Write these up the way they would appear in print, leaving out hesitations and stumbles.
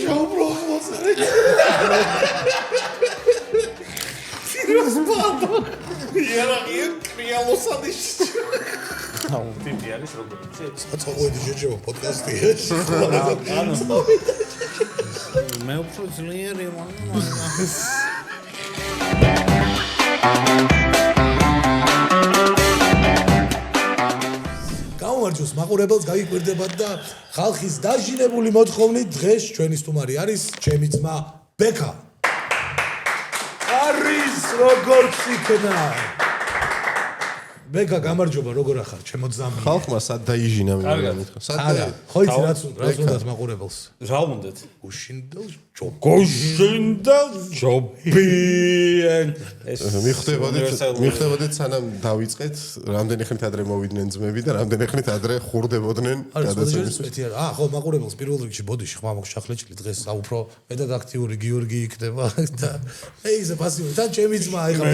შაუბრო ახალზე. Firospato. Era crialosadish. აუ ტიპი არის როგორც იცი? საწოყვედი შეჭება პოდკასტია. ანუ მე უფრო ძლიერი ვარ. გამარჯოს მაყურებელს გაიკვირდებათ და ხალხის დაჟინებული მოთხოვნით დღეს ჩვენი სტუმარი არის ჩემი ძმა ბექა. არის როგორც იქნა. ბექა გამარჯობა როგორ ახარ ჩემო ძამი. ხალხმა სად დაიჟინა მე გამითხრა. სად ხო იცი რაც უნდათ მაყურებელს. რა უნდათ? გუშინდელ ჯობიან. ეს მიხვდებოდეთ სანამ დავიწყეთ, რამდენი ხნით ადრე მოვიდნენ ძმები და რამდენი ხნით ადრე ხურდებოდნენ გადაცემის. ხო მაყურებელს პირველ რიგში ბოდიში ხმა მოგშახლეჭილი დღეს უფრო მეტად აქტიური გიორგი იქნება და ეიზე პასიური თან ჩემი ძმა ეხლა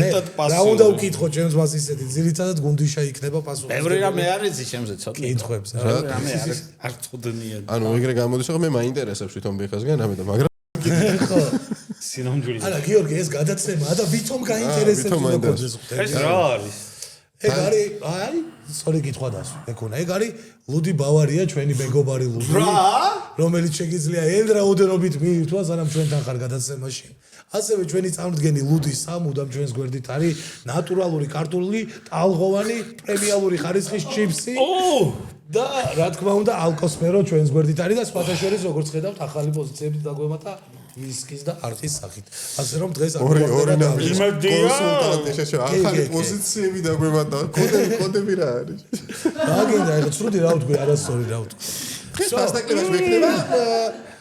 რა უნდა ვკითხო ჩემს მას ისეთი ძირითადად გუნდიშა იქნება პასუხი. ბევრი რამე არის ჩემზე ცოტა. კითხვებს რა რამე არის არ წოდნიან. ანუ ეგრე გამოდის რომ მე მაინტერესებს თვითონ ბეხასგან ამედა მაგრამ ხო სინამდვილე. არა გიორგი ეს გადაცემაა და ვითომ გაინტერესებს უნდა გქონდეს ხუთი. ეს რა არის? ეგ არის აი სწორი კითხვა დასვი. ეკუნა ეგ არის ლუდი ბავარია ჩვენი მეგობარი ლუდი. რომელიც შეგიძლია ელრაოდენობით მიირთვა სანამ ჩვენთან ხარ გადაცემაში. ასევე ჩვენი წარმდგენი ლუდი სამუდამ ჩვენს გვერდით არის ნატურალური ქართული ტალღოვანი პრემიალური ხარისხის ჩიპსი. და რა თქმა უნდა ალკოსფერო ჩვენს გვერდით არის და სხვათა შორის როგორც ხედავთ ახალი პოზიციებით დაგვემატა ვისკის და არყის სახით. ასე რომ დღეს ორი კონსულტანტი შეშო ახალი პოზიციები დაგვემატა. კოდები რა არის? დაგინდა ეხლა ცუდი რა ვთქვი არასწორი რა ვთქვი. ფასტაკლებაში მექნება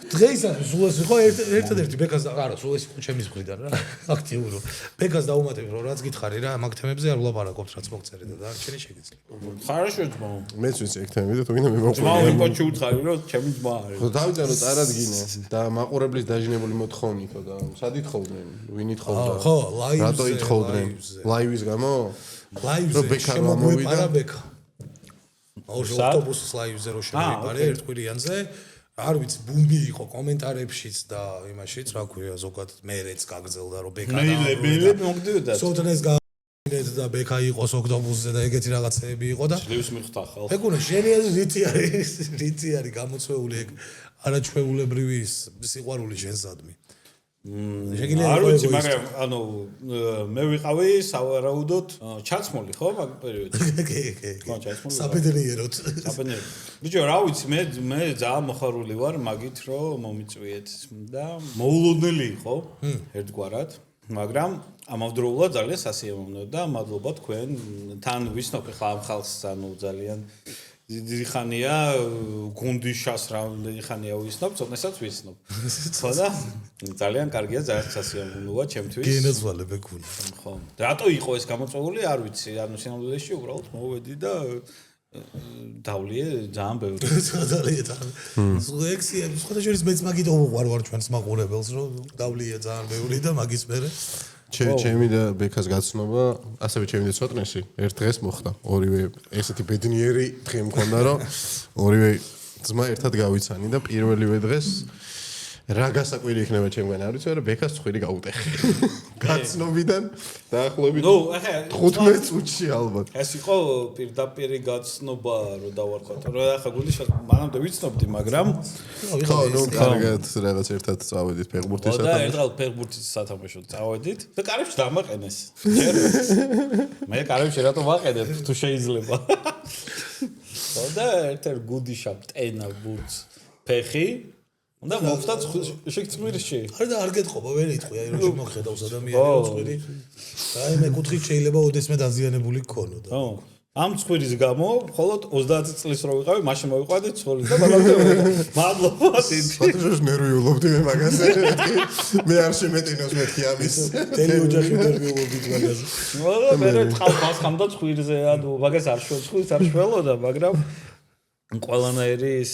დღეისათვის სულ ეს იყო ერთადერთი ბეკას არა სულ ეს იყო ჩემის მხრიდან რა აქტიური ბეკას დაუმატებ რომ რაც გითხარი რა მაგ თემებზე არ ვლაპარაკობთ რაც მოგწერე და დარჩენი შეგიძლია. ხარაშო ძმაო. მეც ვიცი ეგ თემები და თუ გინდა მე ძმაო იმპოჩი უთხარი რომ ჩემი ძმა არის. ხო დავიწყე რომ წარადგინე და მაყურებლის დაჟინებული მოთხოვნითო და სად ითხოვდნენ? ვინ ითხოვდა? ხო ლაივზე. რატო ითხოვდნენ? ლაივის გამო? ლაივზე შემოგვეპარა ბეკა. ავტობუსის ლაივზე რო შემოიპარე ერთკვირიანზე არ ვიცი ბუმბი იყო კომენტარებშიც და იმაშიც რა ქვია ზოგადად მერეც გაგრძელდა რომ ბეკა მეილები მოგდიოდა სოთნეს გაინეთ და ბეკა იყოს ოქტობუსზე და ეგეთი რაღაცეები იყო და შლევს მიხვდა ხალხი. ეგ უნდა ჟენიალი რითი არის გამოწვეული ეგ არაჩვეულებრივი სიყვარული შენსადმი. არ ვიცი მაგრამ ანუ მე ვიყავი სავარაუდოდ ჩაცმული ხო მაგ პერიოდში. ხო ჩაცმული. საბედნიეროდ. ბიჭო რა ვიცი მე ძალიან მოხარული ვარ მაგით რომ მომიწვიეთ და მოულოდნელი იყო ერთგვარად მაგრამ ამავდროულად ძალიან სასიამოვნო და მადლობა თქვენ თან ვისნობ ხა ამ ხალხს ანუ ძალიან დიდი ხანია გუნდიშას რამდენი ხანია ვისნობ ცოტნესაც ვისნობ. ხო და ძალიან კარგია ძალიან სასიამოვნოა ჩემთვის. გენაზვალებ ეკუნა. ხო. რატო იყო ეს გამოწვეული არ ვიცი. ანუ სინამდვილეში უბრალოდ მოვედი და დავლიე ძალიან ბევრი. ძალიან. სულექსია სხვა შორის მეც მაგით ვარ ჩვენს მაყურებელს რომ დავლიე ძალიან ბევრი და მაგის მერე ჩემი და ბეკას გაცნობა, ასევე ჩემი და ცოტნესი ერთ დღეს მოხდა. ორივე ესეთი ბედნიერი დღე მქონდა, რომ ორივე ძმა ერთად გავიცანი და პირველივე დღეს რა გასაკვირი იქნება ჩემგან არ ვიცი, მაგრამ ბეკას ცხვირი გაუტეხე. გაცნობიდან დაახლოებით 15 წუთში ალბათ. ეს იყო პირდაპირი გაცნობა რომ დავარქვათ. რომ ახლა გუნდიშას მანამდე ვიცნობდი, მაგრამ ხო, ნუ კარგად რაღაც ერთად წავედით ფეხბურთის სათამაშოდ. და ერთად ფეხბურთის სათამაშოდ წავედით და კარებში დამაყენეს. მე კარებში რატო ვაყენებ თუ შეიძლება. ხო და ერთ-ერთ გუნდიშა ტენა ბურთს ფეხი და მოვხდა შეგწმირში. არა და არ გეტყობა ვერ იტყვი აი რომ შემოხედავს ადამიანს ცხვირი. აი მე კუთხით შეიძლება ოდესმე დაზიანებული გქონოდა. ხო. ამ ცხვირის გამო მხოლოდ 30 წლის რო ვიყავი, მაშინ მოვიყვანდი ცხოველი და მადლობა. სათაშოს ნერვიულობდი მე მაგაზე. მე არ შემეტინოს მეთქი ამის. თელი ოჯახი ნერვიულობდით მაგაზე. მე მე ხალხს ხამდა ცხვირზე, ანუ მაგას არ შველოდა, მაგრამ ყველანაირი ის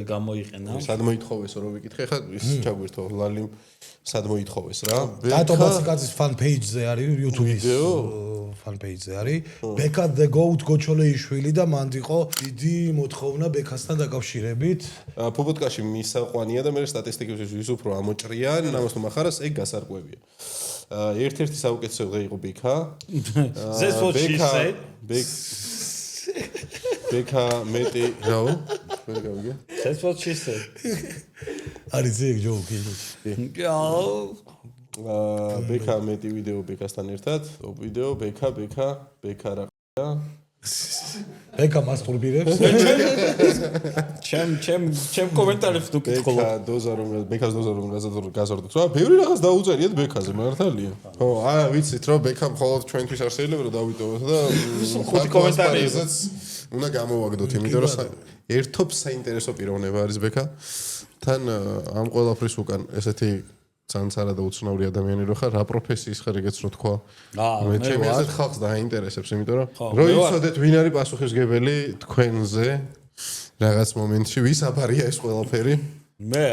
გამოიყენა. სად მოითხოვესო რომ ვიკითხე, ხა ის ჩაგვირთო ლალიმ სად მოითხოვეს რა. დატო ბასიკაძის fan page-ზე არის YouTube-ის fan page-ზე არის. Beka the Goat გოჩოლეიშვილი და მანდ იყო დიდი მოთხოვნა ბეკასთან დაკავშირებით. ფობოტკაში მისაყვანია და მე სტატისტიკებში ვის უფრო ამოჭრიან, ამას თუ מחარას ეგ გასარკვევია. ერთ-ერთი საუკეთესო დღე იყო ბეკა. That's what she said. ბეკა მეტი რაო? ვერ გავიგე. That's what she said. არის ზეგ ჯოკი. ბეკა მეტი ვიდეო ბეკასთან ერთად. ვიდეო ბეკა რა ხა? ბეკა მასტურბირებს. ჩემ კომენტარებს თუ კითხულობ. ბეკას დოზა რომ გაზარდოთ. რა, ბევრი რაღაც დაუწერიათ ბეკაზე, მართალია. ხო, ვიცით რომ ბეკა მხოლოდ ჩვენთვის არ შეიძლება რომ დავიტოვოთ და ხუთი კომენტარი უნდა გამოვაგდოთ, იმიტომ რომ ერთობ საინტერესო პიროვნება არის ბეკა. თან ამ ყველაფრის უკან ესეთი ძალიან და უცნაური ადამიანი რო ხარ, რა პროფესიის ხარ ეგეც რო თქვა. მე ჩემი აზრით ხალხს დაინტერესებს, იმიტომ რომ იცოდეთ ვინ არის პასუხისმგებელი თქვენზე რაღაც მომენტში, ვის აფარია ეს ყველაფერი. მე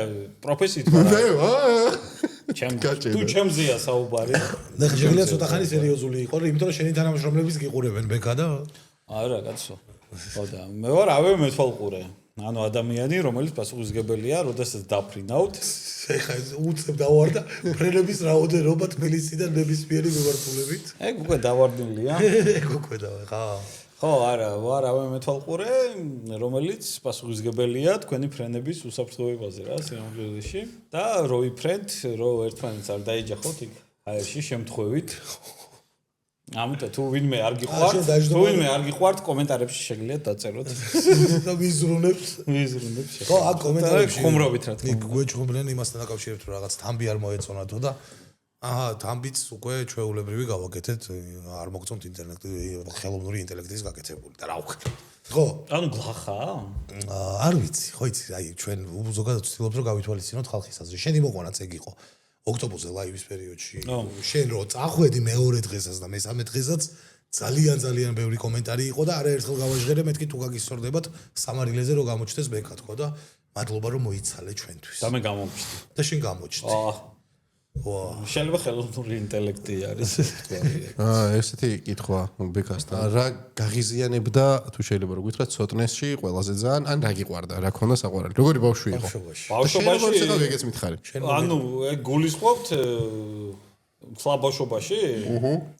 პროფესიით მე თუ ჩემზეა საუბარი. ნახე შეიძლება ცოტა ხანი სერიოზული იყო, იმიტომ რომ შენი თანამშრომლების გიყურებენ ბეკა და არა კაცო. ხო და მე ვარ ავე მეთვალყურე. ანუ ადამიანი, რომელიც პასუხისმგებელია, როდესაც დაფრინავთ, ეხა უცებ დავარ და ფრენების რაოდენობა თბილისიდან ნებისმიერი მიმართულებით. ეგ უკვე დავარდნილია. ეგ უკვე ხა. ხო, არა, ვარ ავე მეთვალყურე, რომელიც პასუხისმგებელია თქვენი ფრენების უსაფრთხოებაზე რა, სიამოვნებაში და რო ვიფრენთ, რო ერთმანეთს არ დაეჯახოთ იქ აერში შემთხვევით. ამიტომ თუ ვინმე არ გიყვართ, კომენტარებში შეგიძლიათ დაწეროთ. და ვიზრუნებთ. ხო, აქ კომენტარებში ხუმრობით რა თქმა უნდა. გვეჭხობდნენ იმასთან დაკავშირებით, რომ რაღაც თამბი არ მოეწონათო და აჰა, თამბიც უკვე ჩვეულებრივი გავაკეთეთ, არ მოგწონთ ინტერნეტი, ხელოვნური ინტელექტის გაკეთებული და რა ვქნა. ხო. ანუ გლახა? არ ვიცი, ხო იცი, აი ჩვენ ზოგადად ვცდილობთ რომ გავითვალისწინოთ ხალხის აზრი. შენი მოყვანაც ეგ იყო. ოქტომბერზე ლაივის პერიოდში შენ რო წახვედი მეორე დღესაც და მესამე დღესაც ძალიან ბევრი კომენტარი იყო და არაერთხელ გავაჟღერე მეთქი თუ გაგისწორდებათ სამარილეზე რომ გამოჩნდეს ბეკა თქო და მადლობა რომ მოიცალე ჩვენთვის და მე გამოჩნდი და შენ გამოჩნდი შეიძლება ხელოვნური ინტელექტი არის ესეთი კითხვა ბეკასთან რა გაღიზიანებდა თუ შეიძლება რომ გითხრათ ცოტნესში ყველაზე ძალიან ან რა გიყვარდა რა ქონდა საყვარელი როგორი ბავშვი იყო ბავშვობაში ეგეც მითხარი ანუ ეგ გულისხმობთ ხლა ბავშვობაში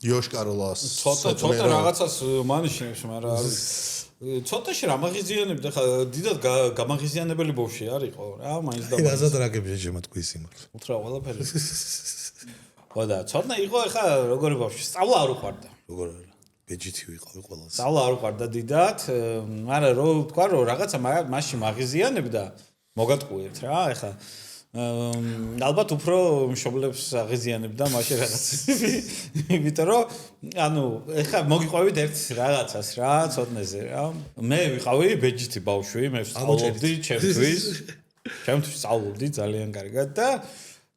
იოშკაროლას ცოტა რაღაცას მანიშნებს მაგრამ არის ცოტაში რა მაღიზიანებდა ხა დიდად გამაღიზიანებელი ბავშვი არისო რა მაინც და რაზად რაგებში შემოთქვის იმას უთრა ყველაფერი ხო და ცოტა იყო ხა როგორი ბავშვი სწავლა არ უყვარდა როგორ ბეჯითი ვიყავი ყველას სწავლა არ უყვარდა დიდად მაგრამ რო თქვა რომ რაღაცა მასში მაღიზიანებდა მოგატყუებთ რა ხა ალბათ უფრო მშობლებს აღიზიანებდა მაშინ რაღაც იმიტომ რომ ანუ ეხა მოგიყვებით ერთ რაღაცას რა ცოტნეზე რა მე ვიყავი ბეჯითი ბავშვი მე ვსწავლობდი ჩემთვის სწავლობდი ძალიან კარგად და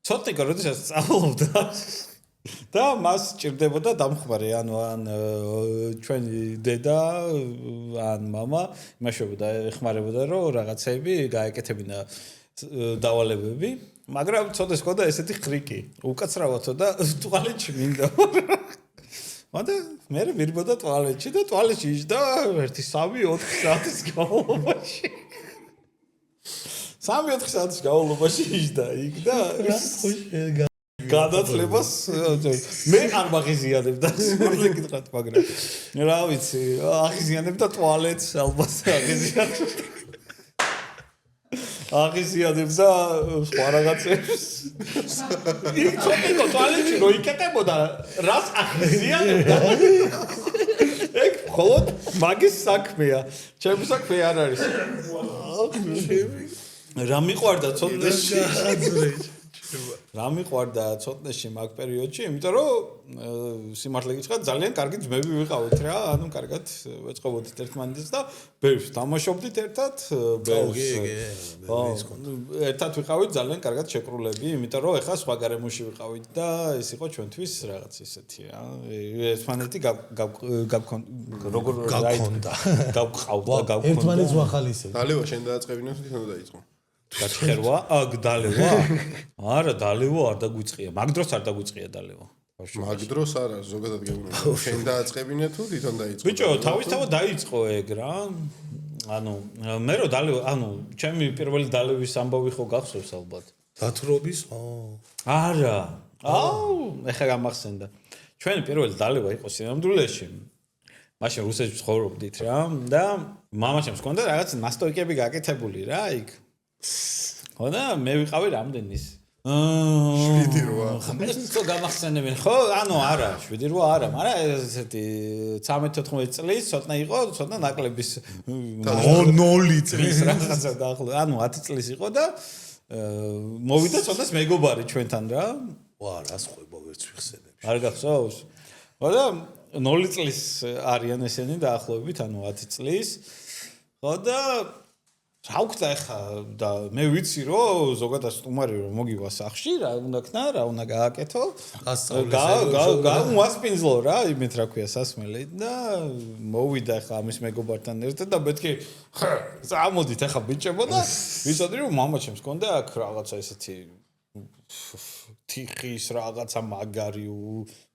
ცოტნე როდესაც სწავლობდა და მას ჭირდებოდა დამხმარე ანუ ან ჩვენი დედა ან мама იმაშობოდა ეხმარებოდა რომ რაღაცები გააკეთებინა დავალებები, მაგრამ ცოტა სკოდა ესეთი ხრიკი. უკაცრავათო და ტუალეტში მინდა. მაგრამ მე ვირბოდა ტუალეტში და ტუალეტში იჯდა 1-3-4 საათის განმავლობაში. 3-4 საათის განმავლობაში იჯდა იქ და გადაწლებას მე არ მაღიზიანებდა სულ გითხრათ, მაგრამ რა ვიცი, აღიზიანებდა ტუალეტს ალბათ აღიზიანებდა. აღიზიანებდა სხვა რაღაცებს. იქ ცოტა ტუალეტში რო იკეთებოდა, რას აღიზიანებდა? ეგ მხოლოდ მაგის საქმეა. ჩემი საქმე არ არის. რა მიყვარდა ცოტაში? რა მიყვარდა ცოტნეში მაგ პერიოდში, იმიტომ რომ სიმართლე გითხრათ, ძალიან კარგი ძმები ვიყავით რა, ანუ კარგად ვეწყობოდით ერთმანეთს და ბევრს თამაშობდით ერთად, ერთად ვიყავით ძალიან კარგად შეკრულები, იმიტომ რომ ეხლა სხვა გარემოში ვიყავით და ეს იყო ჩვენთვის რაღაც ისეთი რა. ერთმანეთი როგორ გავყავდა, ერთმანეთს ვახალისებ. დალევა შენ დააწყებინე თუ თვითონ დაიწყო? გაჩხერვა? დალევა? არა, დალევა არ დაგვიწყია. მაგ დროს არ დაგვიწყია დალევა. მაგ დროს არა, ზოგადად გეუბნები. შენ დააწყებინე თუ თვითონ დაიწყო? ბიჭო, თავისთავად დაიწყო ეგ რა. ანუ მე რო დალევა, ანუ ჩემი პირველი დალევის ამბავი ხო გახსოვს ალბათ. დათრობის? არა. ეხლა გამახსენდა. ჩვენი პირველი დალევა იყო სინამდვილეში. მაშინ რუსეთში ცხოვრობდით რა და მამაჩემს ჰქონდა რაღაც ნასტოიკები გაკეთებული რა იქ. ხო და მე ვიყავი რამდენის 7-8. ხმესო გამახსენებენ ხო? ანუ არა, 7-8 არა, მაგრამ ესეთი 13-14 წლის ცოტნა იყო, ცოტნა ნაკლების 0 წლის რაღაცა დაახლოებით, ანუ 10 წლის იყო და მოვიდა ცოტნას მეგობარი ჩვენთან რა. ვა, რას ხვება ვერც ვიხსენებ. არ გახსოვს? ხო და 0 წლის არიან ესენი დაახლოებით, ანუ 10 წლის. ხო და რა ვქნა ახლა და მე ვიცი რომ ზოგადად სტუმარი რომ მოგივა სახში რა უნდა ქნა რა უნდა გააკეთო გავუასპინძლო რა იმით რა ქვია სასმელი და მოვიდა ახლა ამის მეგობართან ერთად და მეთქი წამოდით ახლა ბიჭებო და ვიცოდი რომ მამაჩემს ჰქონდა აქ რაღაცა ესეთი თიხის რაღაცა მაგარი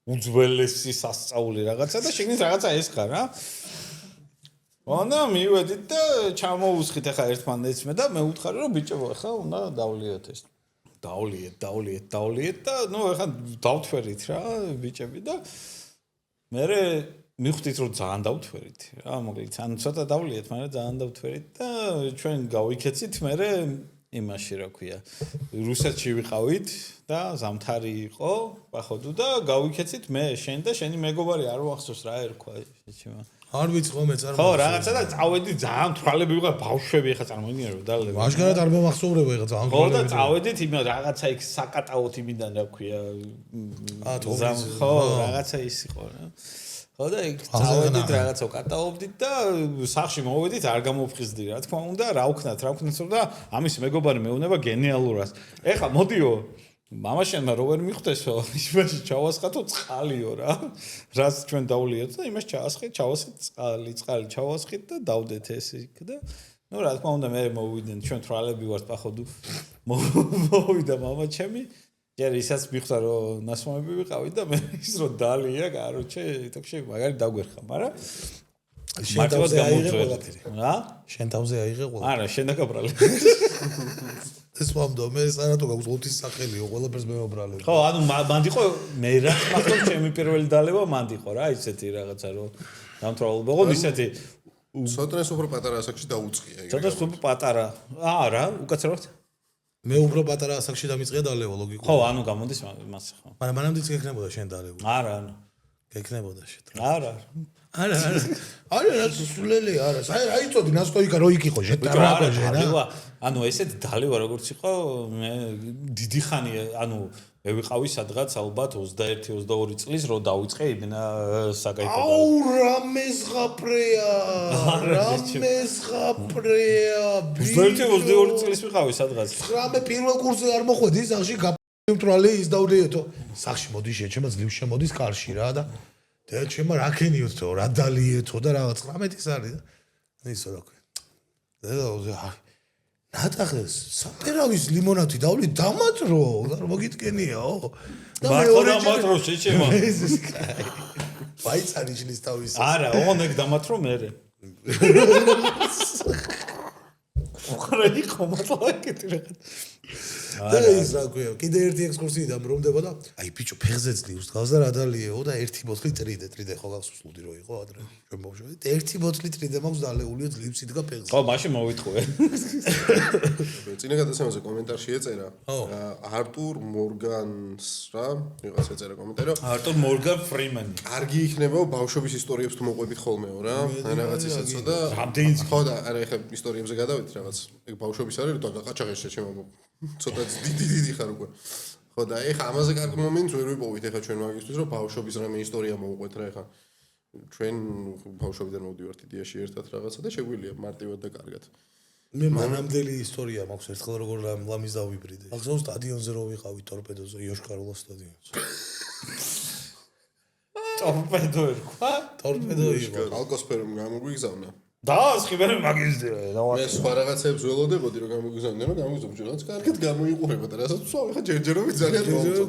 უძველესი სასწაული რაღაცა და შეგნის რაღაცა ესხა რა ანა მივედით და ჩამოუსხით ახლა ერთმანეთს მე და მე ვუთხარი რომ ბიჭებო ახლა უნდა დავლიოთ ეს დავლიეთ და ნუ ახლა დავთვერით რა ბიჭები და მე მივხვდით რომ ძალიან დავთვერით რა მოკლედ ან ცოტა დავლიეთ მაგრამ ძალიან დავთვერით და ჩვენ გავიქეცით მე იმაში რა ქვია რუსეთში ვიყავით და ზამთარი იყო ბახოდუ და გავიქეცით მე შენ და შენი მეგობარი არ ვახსოვს რა ერქვა შეჩემა არ ვიცი ხომ მეც არ ხო რაღაცა და წავედი ძალიან თვალები ვიყავ ბავშვები ახლა წარმოგიდგენია რომ დალევა ვაშკარად არ მომახსოვრება ეხლა ძალიან თვალები ხო და წავედით იმ რაღაცა იქ საკატაოთ იმიდან რა ქვია ხო რაღაცა ის იყო რა ხო და იქ წავედით რაღაცა ვკატაობდით და სახში მოვედით არ გამოფხიზდი რა თქმა უნდა რა ვქნათ და ამის მეგობარი მეუნება გენიალურას ეხლა მოდიო მამაშენმა რო ვერ მიხვდესო იმაში ჩავასხათო წყალიო რა რაც ჩვენ დავლიოთ და იმას ჩავასხით წყალი ჩავასხით და დავდეთ ეს იქ და ნუ რა თქმა უნდა მე მოვიდნენ ჩვენ თვალები ვართ პახოდუ მოვიდა მამაჩემი ჯერ ისაც მიხვდა რომ ნასვამები ვიყავით და მე ის რო დალია კაროჩე თქში მაგარი დაგვერხა მაგრამ შენ თავზე აიღე ყველაფერი რა შენ თავზე აიღე ყველაფერი არა შენ დაგაბრალე ეს მომდო მე სანატო გაქვს უთის სახელიო ყველაფერს მე ვაბრალებ ხო ანუ მანდ იყო მე რა მახსოვს ჩემი პირველი დალევა მანდ იყო რა ისეთი რაღაცა რომ დამთვალებო იყო ისეთი ცოტნეს უფრო პატარა ასაკში დაუწყია ცოტნეს უფრო პატარა არა უკაცრავად მე უფრო პატარა ასაკში დამიწყია დალევა ლოგიკურად ხო ანუ გამოდის მას ხო მაგრამ მანამდეც გექნებოდა შენ დალევა არა ანუ გექნებოდა შენ არა არა სულელი არა საერთოდ რა იწოდი ნასტოიკა რო იქ იყო შეტარაკო დალევა ანუ ესეთი დალევა როგორც იყო მე დიდი ხანი ანუ მე ვიყავი სადღაც ალბათ 21-22 წლის რო დავიწყე იმენა საკაიფო აუ რა მეზღაპრეა 21-22 წლის ვიყავი სადღაც 9 პირველ კურსზე არ მოხვედი სახში გაპრალი ის დავდიეთო სახში მოდი შეჩემა ძლივს შემოდის კარში რა და და ჩემო რა ქენიოთო რა დალიეთო და რაღაც 19 ის არის და ისო რა ქვია და ნატახეს საპერავის ლიმონადი დავლი დამატრო და მოგიტკენიაო და მეორე დამატრო შეჩემა ვაიცარი ჭლის თავის არა ოღონდ ეგ დამატრო მე ოხრა იყო მათლაკეთი რაღაც და ის რა ქვია კიდე ერთი ექსკურსიიდან ბრუნდება და აი ბიჭო ფეხზე ძლივს გავს და რა დალიეო და ერთი ბოთლი ტრიდე ხო გახსოვს ლუდი რო იყო ადრე ჩვენ ბავშვები და ერთი ბოთლი ტრიდე მაქვს დალეულიო ძლივს იდგა ფეხზე ხო მაშინ მოვიტყუე წინა გადაცემაზე კომენტარში ეწერა არტურ მორგანს რა ვიღაც ეწერა კომენტარი არტურ მორგან ფრიმენი კარგი იქნება ბავშვობის ისტორიებს თუ მოყვებით ხოლმეო რა რაღაც ისეცო და რამდენი ხო და არა ეხლა ისტორიებზე გადავით რაღაც ეგ ბავშვობის არის და გაყაჩაღეს შეჩემო ცოტა დიდი ხარ უკვე ხო და ეხა ამაზე კარგი მომენტს ვერ ვიპოვით ეხა ჩვენ მაგისთვის რომ ბავშვობის რამე ისტორია მოვუყვეთ რა ეხა ჩვენ ბავშვობიდან მოვდივართ იდეაში ერთად რაღაცა და შეგვიძლია მარტივად და კარგად. მე მანამდელი ისტორია მაქვს ერთხელ როგორ ლამის დავიბრიდე. ახსოვს სტადიონზე რო ვიყავი ტორპედოზე იოშკარულოს სტადიონზე. ტორპედო ერქვა? ტორპედო იყო. ალკოსფერომ გამოგვიგზავნა. დაასხი მე მაგიზდე. მე სხვა რაღაცებს ველოდებოდი რომ გამოგვიგზავნა, რომ გამოგვიგზავნა რაღაც კარგად გამოიყურებოდა, რასაც ვსვავ ეხა ჯერჯერობით ძალიან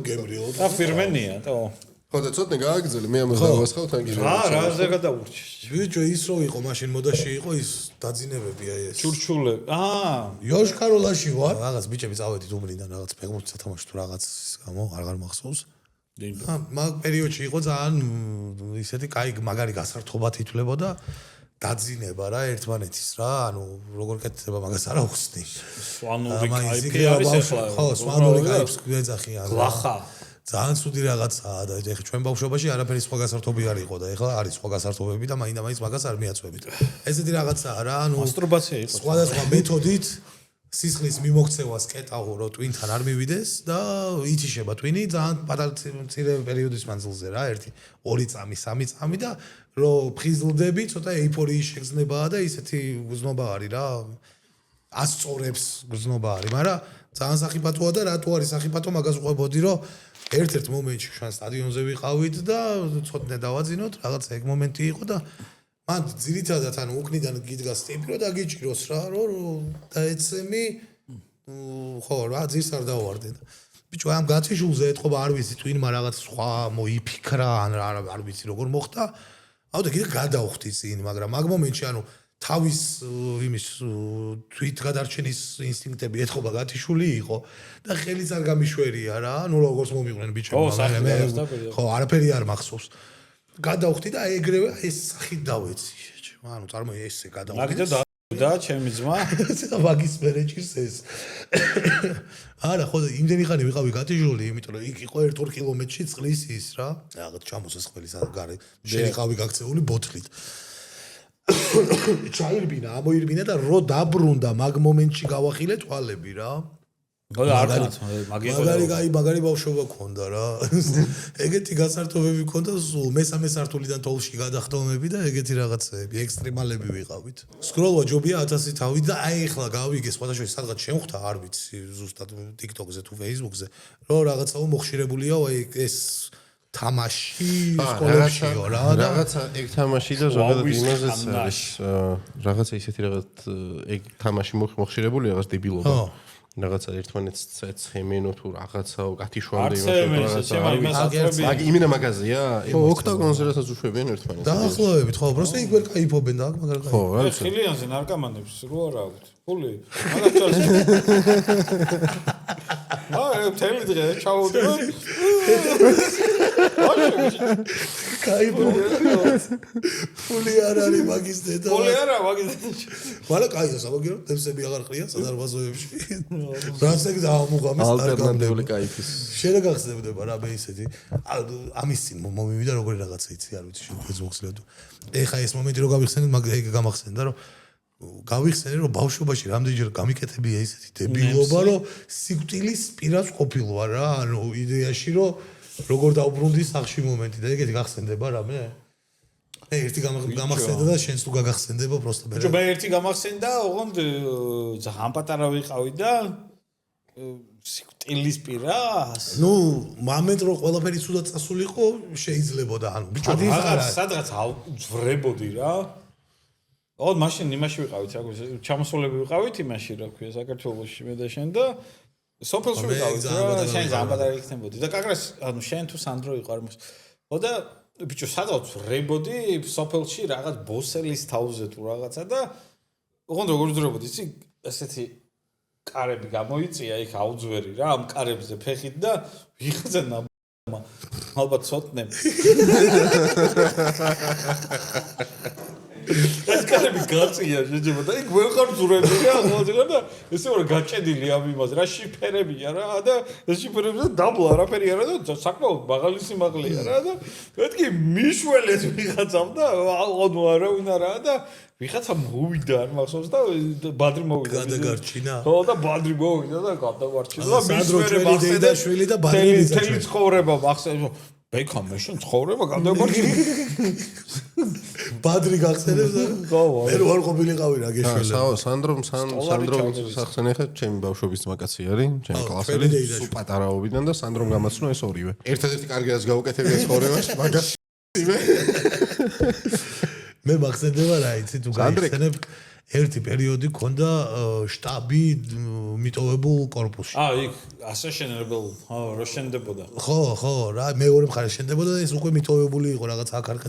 გემრიელო. და ფირმენია, თო. ხო და ცოტნე გააგრძელე, მე ამას დავასხავ თან კიდე. რა ზე გადაურჩი. ბიჭო ის რო იყო მაშინ მოდაში იყო ის დაძინებები აი ეს. ჩურჩულე. იოშკაროლაში ვარ. რაღაც ბიჭები წავედით უმრიდან რაღაც ფეხბურთს სათამაშო თუ რაღაც გამო აღარ მახსოვს. მაგ პერიოდში იყო ძალიან ისეთი კაი მაგარი გასართობა თითლებოდა დაძინება რა ერთმანეთის რა ანუ როგორ კეთდება მაგას არა უხსნი. სვანური კაიფი არის ახლა. ხო, სვანური კაიფს გვეძახიან. გლახა. ძალიან ცუდი რაღაცაა და ეხლა ჩვენ ბავშვობაში არაფერი სხვა გასართობი არ იყო და ეხლა არის სხვა გასართობები და მაინდა-მაინც მაგას არ მიაწვევით. ესეთი რაღაცაა რა, ანუ მასტურბაცია იყო. სხვადასხვა მეთოდით სისხლის მიმოქცევას კეტავ რო ტვინთან არ მივიდეს და ითიშება ტვინი ძალიან პატარა მცირე პერიოდის მანძილზე რა, 1-2 წამი, 3 წამი და რო ფხიზლდები, ცოტა ეიფორიის შეგრძნებაა და ისეთი გზნობა არის რა. ასწორებს გზნობა არის, მაგრამ ძალიან სახიფათოა და რატო არის სახიფათო მაგას ვყვებოდი რომ ერთ-ერთ მომენტში ჩვენ სტადიონზე ვიყავით და ცოტნე დავაძინოთ, რაღაც ეგ მომენტი იყო და მან ძირითადად ანუ უკნიდან გიდგას ტიპი რომ დაგიჭიროს რა, რომ დაეცემი ხო რა ძირს არ დავარდე და ბიჭო ამ გათიშულზე ეთყობა არ ვიცი ტვინმა რაღაც სხვა მოიფიქრა ან არ ვიცი როგორ მოხდა. აუ და კიდე გადავხდი წინ, მაგრამ მაგ მომენტში ანუ თავის იმის თვით გადარჩენის ინსტინქტები ეთყობა გათიშული იყო და ხელიც არ გამიშვერია რა, ნუ როგორც მომიყვნენ ბიჭებმა. ხო, არაფერი არ მახსოვს. გადავხდი და ეგრევე ეს სახით დავეცი. ანუ წარმოი ესე გადავხდი. მაგით და ჩემი ძმა და მაგის მერეჭირს ეს. არა, ხო, იმდენი ხანი ვიყავი გათიშული, იმიტომ რომ იქ იყო 1-2 კილომეტრში წყლის ის რა. რაღაც ჩამოსეს ხელის გარე. შეიყავი გაქცეული ბოთლით. ჩაირბინა, ამოირბინა და რო დაბრუნდა მაგ მომენტში გავახილე თვალები რა. ხო და არ მაგარი მაგარი ბავშვობა ქონდა რა. ეგეთი გასართობები ქონდა სულ მესამე სართულიდან თოლში გადახდომები და ეგეთი რაღაცები, ექსტრემალები ვიყავით. სკროლვა ჯობია 1000 თავი და აი ახლა გავიგე სხვადასხვა სადღაც შემხვდა, არ ვიცი, ზუსტად TikTok-ზე თუ Facebook-ზე, რომ რაღაცაო მოხშირებულია აი ეს თამაში სკოლებშიო რა და რაღაცა ეგ თამაში და ზოგადად იმაზეც არის რაღაცა ისეთი რაღაც ეგ თამაში მოხშირებული რაღაც დებილობა რაღაცა ერთმანეთს ცხემენო თუ რაღაცაო გათიშვამდე რაღაცა მაგ იმინა მაგაზია ოქტაგონზე რასაც უშვებიან ერთმანეთს დაახლოებით ხო პროსტა იქ ვერ кайფობენ და აქ მაგარ ხო რა ვიცი ხილიანზე ნარკომანებს რო არ აქვთ ფული მაგას ჩალს აი თელი დღე ჩაუდი кайფობ ფული არ არის მაგის დედა ფული არა მაგის დედა მაგრამ кайია სამაგერო დემსები აღარ ყრია სადარბაზოებში რაც ეგ დაამუღამეს ალტერნატიული кайფის შეიძლება გახსნებდება რა მე ისეთი ამის წინ მომივიდა როგორი რაღაცა იცი არ ვიცი შეგეც მოხსნათ ეხა ეს მომენტი რო გავიხსენეთ მაგ ეგ გამახსენდა რომ გავიხსენე რომ ბავშვობაში რამდენჯერ გამიკეთებია ისეთი დებილობა რომ სიკვდილის პირას ყოფილვარ რა ანუ იდეაში რომ როგორ დაუბრუნდი სახში მომენტი და ეგეთი გახსენდება რა მე ერთი გამახსენდა და შენს თუ გაგახსენდება პროსტა მე მე ერთი გამახსენდა ოღონდ ძალიან პატარა ვიყავი და სიკვდილის პირას ნუ მომენტ რო ყველაფერი ცუდად წასულიყო შეიძლებოდა ანუ ბიჭო სადღაც ვძვრებოდი რა ოღონდ მაშინ იმაში ვიყავით რა ქვია ჩამოსულები ვიყავით იმაში რა ქვია საქართველოში მე და შენ და სოფელში ვიყავით რა შენ ზამბადარი იქნებოდი და კაკრას ანუ შენ თუ სანდრო იყო არ მას ხო და ბიჭო სადღაც ვძვრებოდი სოფელში რაღაც ბოსელის თავზე თუ რაღაცა და ოღონდ როგორ ვძვრებოდი იცი ესეთი კარები გამოიწია იქ აუძვერი რა ამ კარებზე ფეხით და ვიხზენა ალბათ ცოტნე ეს სიკარები გაწია შეჭება და იქ ვერ ხარ ზურები რა ხოლმე და ესე ვარ გაჭედილი ამ იმაზე რა შიფერებია რა და შიფერებზე დაბლა არაფერი არა და საკმაოდ მაღალი სიმაღლეა რა და მეთქი მიშველეს ვიღაცამ და აღონო არავინ არა და ვიღაცა მოვიდა არ მახსოვს და ბადრი მოვიდა გადაგარჩინა ხო და ბადრი მოვიდა და გადავარჩინა და სანდრო ჩვენი დეიდაშვილი და ბადრი მიწა თელი ცხოვრება მახსოვს ბექა მე შენ ცხოვრება გადავარჩინა ბადრი გახსენებს და მე რო არ ყოფილიყავი რა გეშველა სანდრომ სახსენე ხა ჩემი ბავშვობის ძმაკაცი არის ჩემი კლასელი სულ პატარაობიდან და სანდრომ გამაცნო ეს ორივე ერთადერთი კარგი რაც გავუკეთებია ცხოვრებაში მაგას მე მახსენდება რა იცი თუ გაიხსენებ ერთი პერიოდი ქონდა შტაბი მიტოვებულ корпуსში. იქ ასე შენებულ, რა შენდებოდა. ხო, რა მეორე მხარე შენდებოდა და ეს უკვე მიტოვებული იყო რაღაც აქ-აქ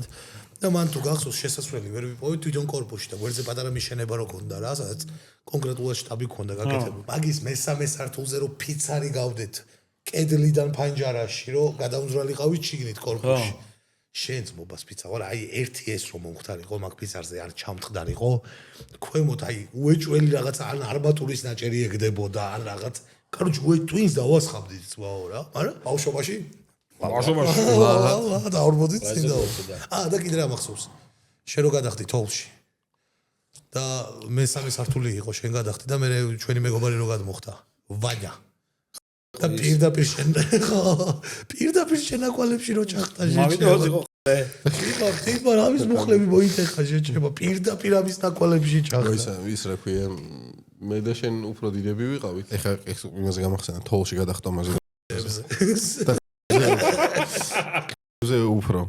და მან თუ გახსოვს შესასვლელი ვერ ვიპოვე თვითონ корпуსში და გვერდზე პატარა მიშენება რო ქონდა რა, სადაც კონკრეტულად შტაბი ქონდა გაკეთებული. მაგის მესამე სართულზე რო ფიცარი გავდეთ კედლიდან ფანჯარაში რო გადამძვრალიყავით შიგნით корпуსში. შენს მობას ფიცა ვარ აი ერთი ეს რომ მომختارიყო მაგ ფიცარზე არ ჩამთხდარიყო ქვემოთ აი უეჭველი რაღაც ან არბატურის ნაჭერი ეგდებოდა ან რაღაც короче twins და ვასხამდით ძმაო რა მაგრამ ბავშვობაში და არბოდით წინდა და კიდე რა მახსოვს შენ რო გადახდი თოლში და მესამე სართული იყო შენ გადახდი და მე ჩვენი მეგობარი რო გადმოხდა ვანია და პირდაპირ შენ აკვალებში რო ჩახტა მოვიდა იყო ამის მუხლები მოიტეხა შეჭება პირდაპირ ამის ნაკვალებში ჩახტა ის რა ქვია მე და შენ უფრო დიდები ვიყავით ეხა იმაზე გამახსენა თოლში გადახტომაზე ზე უფრო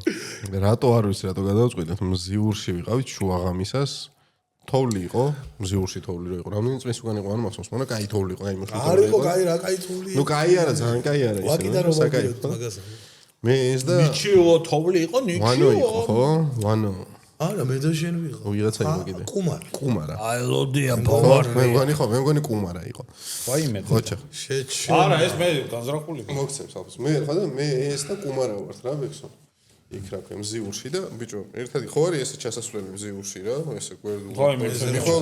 რატო არ ვიცი რატო გადავწყვიტეთ მზიურში ვიყავით შუაღამისას თოვლი იყო მზიურში თოვლი რო იყო რამდენი წლის უკან იყო არ მახსოვს მაგრამ კაი თოვლი იყო აი მოსულ არ იყო კაი რა კაი თოვლი ნუ კაი არა ძალიან კაი არა ის ვაკიდა რომ მაგას მე ეს და ნიჩიო თოვლი იყო ნიჩიო ვანო იყო ხო ვანო არა მე და შენ ვიყო ვიღაცა იყო კიდე კუმარა აი ლოდია ბავარ მე მგონი კუმარა იყო ვაიმე ხოჩა შეჩ არა ეს მე განზრახული მოგცემს ალბათ მე ხა და მე ეს და კუმარა ვართ რა ბექსო იქ რა ქვია მზიურში და ბიჭო ერთადი ხო არის ესე ჩასასვლელი მზიურში რა ესე გვერდ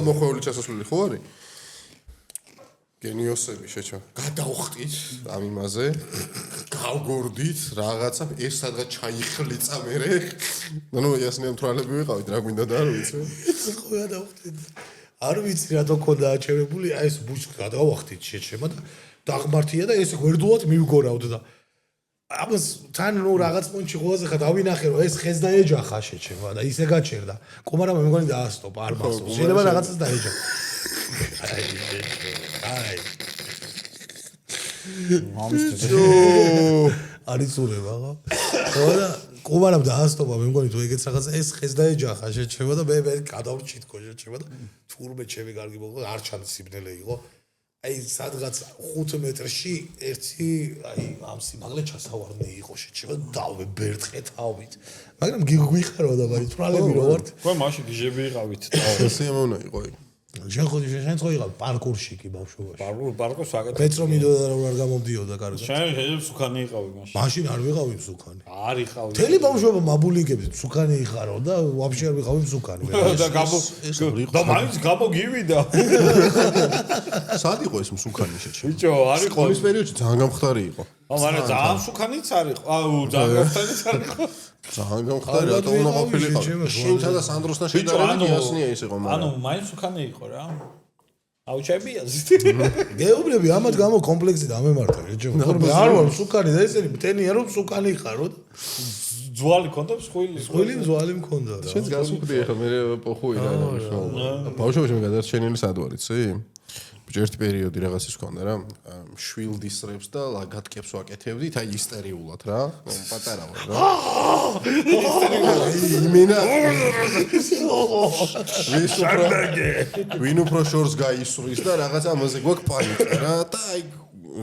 მოხვეული ჩასასვლელი ხო არის გენიოსები შეჭა გადავხტით ამ იმაზე გავგორდით რაღაცა ეს სადღაც ჩაიხლიცა მერე ნუ იასნიან თვალები ვიყავით რა გვინდა და არ ვიცი ხო გადავხტით არ ვიცი რატო ქონდა აჩერებული აი ეს ბუჩქი გადავხტით შეჭება და დაღმართია და ეს გვერდულად მივგორავდა და ამას თან ნუ რაღაც პონჩი ყველაზე ხა დავინახე რომ ეს ხეს დაეჯახა შეჭება და ისე გაჩერდა კუმარა მე მგონი დაასტოპა არ მახსოვს შეიძლება რაღაცას დაეჯახა აი არის ურება ხო და კუმარამ დაასტოპა მე მგონი თუ ეგეც რაღაც ეს ხეს დაეჯახა შეჭება და მე გადავრჩით ხო შეჭება და თურმე ჩემი კარგი მოგო არ ჩანს სიბნელე იყო აი სადღაც 5 მეტრში ერთი აი ამ სიმაღლე ჩასავარნე იყო შეჭება დავე ბერთხეთავით მაგრამ გიგვიხარო და მაინც თვალები რო ვართ ხო მაშინ გიჟები იყავით ესე მომნა იყო იქ შენ ხო იყავ პარკურში კი ბავშვობაში პარკურს ვაკეთებ პეტრო მინდოდა რომ არ გამომდიოდა კარგად შენ სუკანი იყავი მაშინ არ ვიყავი სუკანი არ იყავი თელი ბავშვობა მაბულიკები სუკანი იყარო და ვაფშე არ ვიყავი სუკანი და და მაინც გამოგივიდა სად იყო ეს სუკანი შეჭე ბიჭო არ იყო ის პერიოდში ძალიან გამხდარი იყო მაგრამ ძალიან სუკანიც არ იყო აუ ძალიან გამხდარიც არ იყო ძალიან გამხდარი რატო უნდა ყოფილიყო შენთან და სანდროსთან შედარებით იასნია ის იყო ანუ მაინც უკანე იყო რა აუჩებია გეუბნები ამათ გამო კომპლექსი დამემართა რეჯო თორემ არ ვარ სუკანი და ესენი მტენია რომ სუკანი ხარო ძვალი ქონდა მსხვილი ძვალი მქონდა რა შენს გასუქდი ახლა მე პოხუი რა ბავშვობაში მე გადარჩენილი სად ვარ იცი ბიჭო ერთი პერიოდი რაღაც ის ქონდა რა შვილდისრებს და ლაგატკებს ვაკეთებდით აი ისტერიულად რა პატარა ვარ რა იმენა ვინ უფრო შორს გაისვრის და რაღაც ამაზე გვაქვს პანიკა რა და აი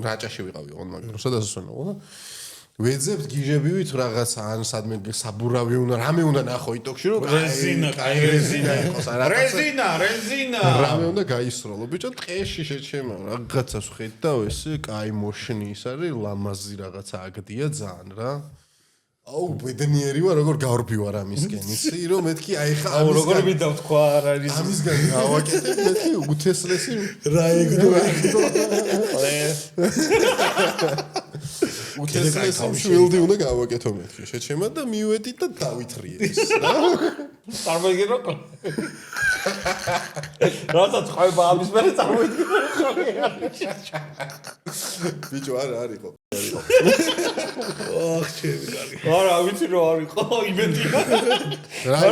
რაჭაში ვიყავი ოღონდ მაგრამ სადასასვენო ვეძებთ გიჟებივით რაღაც ან სადმე საბურავი უნდა რამე უნდა ნახო იტოქში რომ რეზინა იყოს რეზინა რამე უნდა გაისროლო ბიჭო ტყეში შეჩემა რაღაცას ხედავ ესე კაი მოშნის არის ლამაზი რაღაცა აგდია ძალიან რა აუ ბედნიერი ვარ როგორ გავრბი ვარ ამისკენ ისი რომ მეთქი აი ხა აუ როგორ მინდა ვთქვა არ არის ამისგან გავაკეთებ მეთქი უთესლესი რა ეგდო უთესლესი შვილდი უნდა გავაკეთო მეთქი შეჩემა და მივედი და დავითრიე ის რა წარმოგიდგენო რასაც ხაიბა ამის მე წარმოგიდგენო ბიჭო არ არისო ოხ ჩემი კარგი არა ვიცი რომ არისო იმედია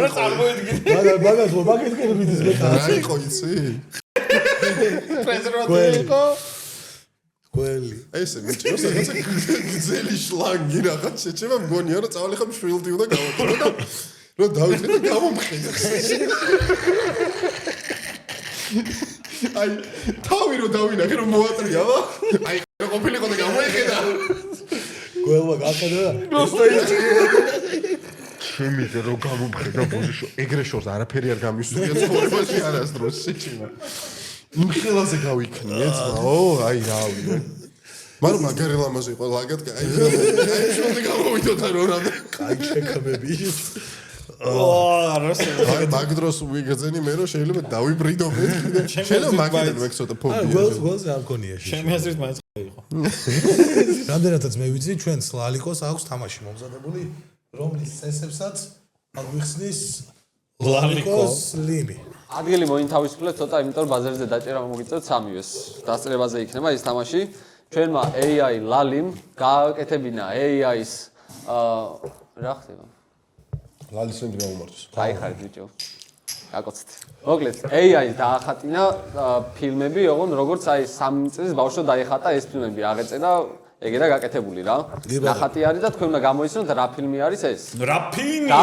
რა წარმოგიდგენე მაგას მაგეთკენ მიდის მე რა იყო იცი პრეზერვატივი იყო ყველი ესე ბიჭო სადაც გზელი შლანგი რაღაც შეჩემა მგონია რომ წავალი ხომ შვილდი უნდა გავაკეთო და რომ დავითრე და გამომხედე აი თავი რომ დავინახე რომ მოატრიალა აი რა ყოფილიყო და გამოიხედა ყველმა გახედა შემიძლია რომ გამომხედა ბოჟიშო ეგრე შორს არაფერი არ გამისურია ცხოვრებაში არასდროს შეჩიმა იმ ხელაზე გავიქნიე ძმაო აი რავი მაგრამ მაგარი ლამაზი იყო ლაგად აი შორს გამოვიდოდა რომ რა კაი შექმები აი მაგ დროს ვიგრძენი მე რომ შეიძლება დავიბრიდო მეთქი და შეიძლება მაგიდან ვეცოტა ფობია გველზე არ მქონია ჩემი აზრით მაინც იყო რამდენადაც მე ვიცი ჩვენ სლალიკოს აქვს თამაში მომზადებული რომლის წესებსაც აღვიხსნის ლალიკოს ლიმი ადგილი მოინთავისუფლეთ ცოტა იმიტომ რომ ბაზარზე დაჭერა მოგიწევთ სამივეს დასწრებაზე იქნება ის თამაში ჩვენმა AI ლალიმ გააკეთებინა AI-ის რა ხდება ლალის რომ გამომართოს გაიხარეთ ბიჭო გაკოცეთ მოკლედ AI-ს დაახატინა ფილმები ოღონდ როგორც აი 3 წლის ბავშვო დაიხატა ეს ფილმები აღეწე და ეგედა გაკეთებული რა ნახატი არის და თქვენ უნდა გამოიცნოთ რა ფილმი არის ეს რა ფილმია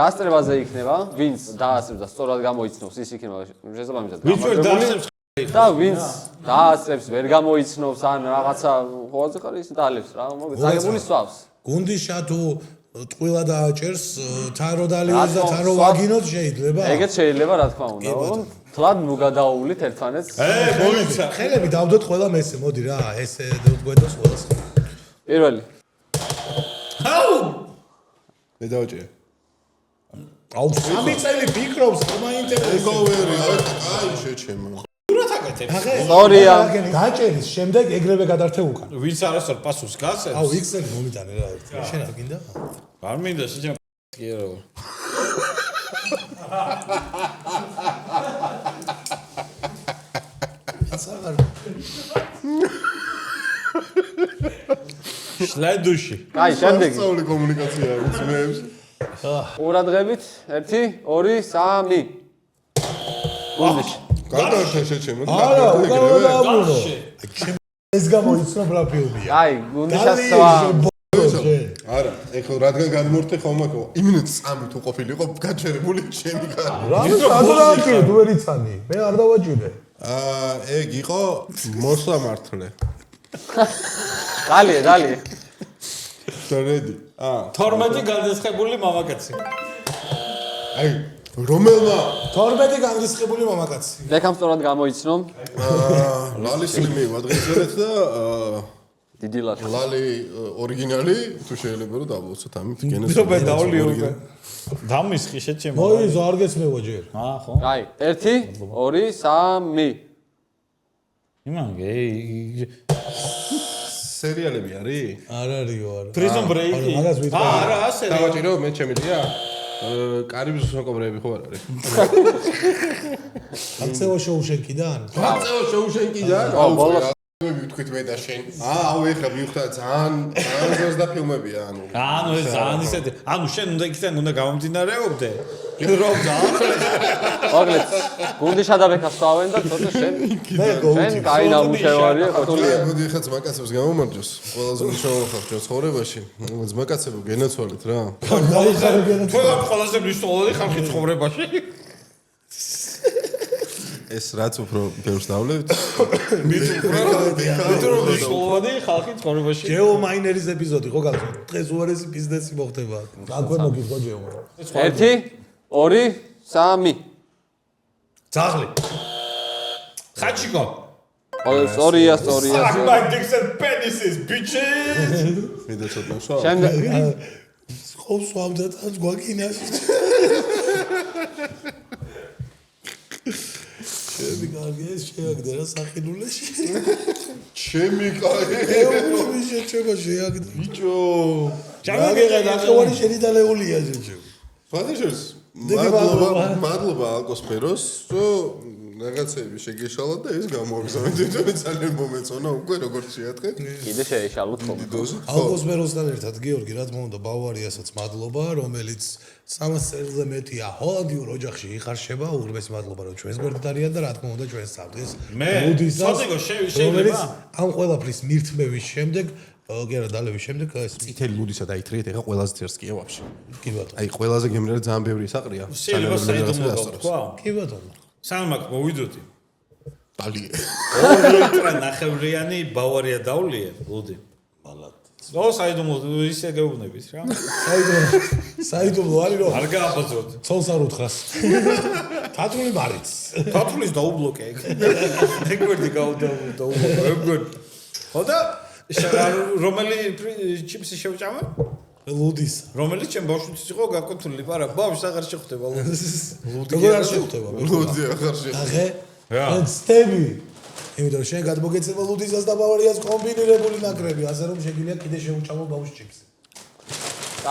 დასწრებაზე იქნება ვინც დაასწრებს და სწორად გამოიცნობს ის იქნება შესაბამისად ვინც ვერ დაასწრებს და ვინც დაასწრებს ვერ გამოიცნობს ან რაღაცა ხოაზე ხარ ის დაალებს რა მოგეთ წაგებული სვავს გუნდიშა თუ ტყუილა დააჭერს თარო დალიოს და თარო ვაგინოთ შეიძლება ეგეც შეიძლება რა თქმა უნდა ოღონდ თლად მოგადაუვლით ერთმანეთს მოიცა ხელები დავდოთ ყველა მესე მოდი რა ესე გვედოს ყველას პირველი აუ მე დავჭერე აუ სამი წელი ფიქრობს რომ მაინტერესებს ეგოვერი აი შეჩემა რატო აკეთებს სწორია დაჭერის შემდეგ ეგრევე გადართე უკან ვინც არასწორ პასუხს გასცემს აუ იქსელი მომიტანე რა ერთი შენ არ გინდა არ მინდა შეჭამ კი არა საღარ შლედუში კაი შემდეგი სწავლე კომუნიკაცია უცნეებს ყურადღებით 1 2 3 გუნდში გადაარჩა შეჩემა არა უკანა დააბრუნო გასში ეს გამოიცნო რა ფილმია კაი გუნდიშა სვა არა ეხლა რადგან გადმორთე ხომ აქ იმენად წამი თუ ყოფილიყო გაჩერებული ჩემი კარი რა სადრაკი თუ ვერ იცანი მე არ დავაჭირე ეგ იყო მოსამართლე დალია შორედი 12 განსხვავებული მამაკაცი აი რომელმა 12 განრისხებული მამაკაცი ლეკამ სწორად გამოიცნო ლალის ლიმევა დღესაც და დიდი ლათი ლალი ორიგინალი თუ შეიძლება რომ დავлоცოთ ამით გენეს მე დავლიო უკვე დამისხი შეჭემა მოიზო არ გესმევა ჯერ ხო კაი 1 2 3 იმანგე სერიალები არის არ არისო არა პრიზონ ბრეიკი მაგას ვიტყვი არა ასე დავაჭირო მე ჩემილია კარიბის სოკობრები ხო არ არის აქცევა შოუშენკიდან აწეო შოუშენკიდან აუ ბოლოს ვიტყვით მე და შენ აუ ეხლა მივხვდა ძალიან ზოგადად და ფილმებია ანუ ეს ძალიან ისეთი ანუ შენ უნდა იქიდან უნდა გამომდინარეობდე რომ მოკლედ გუნდიშა და ბექა სვავენ და ცოტა შენ შენ კაი ნამუშევარია ყოთულია მოდი ეხლა ძმაკაცებს გამომარჯოს ყველაზე მნიშვნელოვანი ხალხი ცხოვრებაში ძმაკაცებო გენაცვალეთ რა თქვენ ყველაზე მნიშვნელოვანი ხალხი ცხოვრებაში ეს რაც უფრო ბევრს დავლევთ მეტრო მნიშვნელოვანი ხალხი ცხოვრებაში ჯეო მაინერის ეპიზოდი ხო გახსოვთ დღეს უარესი ბიზნესი მოხდება აკვე მოგიწყო ჯეო 1 2 3 ძაღლი ხაჩიკო სწორია my dicks and penises bitches მე და ცოტა შო შემდეგ ხობს ვამდათ გვაკინაში. ჩემი კარგი ეს შეაგდე რა სახილულეში. ჩემი კაი. ეუბნები შეჩება შეაგდე. ბიჭო. ჯაგეგა ნახევარი შენი დალეულია შეჩება. ფადაშოს. მადლობა ალკოსფეროს, რომ რაღაცები შეგეშალა და ეს გამოგზავნეთ. ძალიან მომეწონა უკვე როგორც შეათხე. კიდე შეეშალოთ ხოლმე. ალკოსფეროსთან ერთად გიორგი რა თქმა უნდა ბავარიასაც მადლობა, რომელიც 300 წელზე მეტია ჰოლანდიურ ოჯახში იხარშება. უღრმესი მადლობა რომ ჩვენს გვერდით არიან და რა თქმა უნდა ჩვენს საფრთხეს. ცოტიგო შეიძლება ამ ყველაფრის მირთმევის შემდეგ კი არა დალევის შემდეგ ეს წითელი ლუდისა დაითრიეთ, ეხა ყველაზე ცერსკია ვაფშე. კი ბატონო. აი ყველაზე გემრიელი ძალიან ბევრი საყრია. შეიძლება საიდუმლო თქვა კი ბატონო. სამაკ მოვიდოდი ბალი. 2 ლიტრა ნახევრიანი ბავარია დავლიე ლუდი მალად ო საიდუმლო ისე გეუბნებით რა საიდუმლო არის რომ არ გააბაზოთ ცოლს არ უთხრას თათრული მარიც თათრულის დაუბლოკე ეგ გვერდი დაუბლოკე ეგ გვერდი ხოდა რომელი ჩიპსი შევჭამე ლუდის რომელიც ჩემ ბავშვიც იყო გაკუთვნილი პარა ბავშვს აღარ შეხვდება ლუდი როგორ არ შეხვდება ლუდი აღარ შეხვდება ახე ან სტები იმიტომ შენ გადმოგეცემა ლუდისას და ბავარიას კომბინირებული ნაკრები ასე რომ შეგიძლია კიდე შეუჭამო ბავშვს ჩიპსი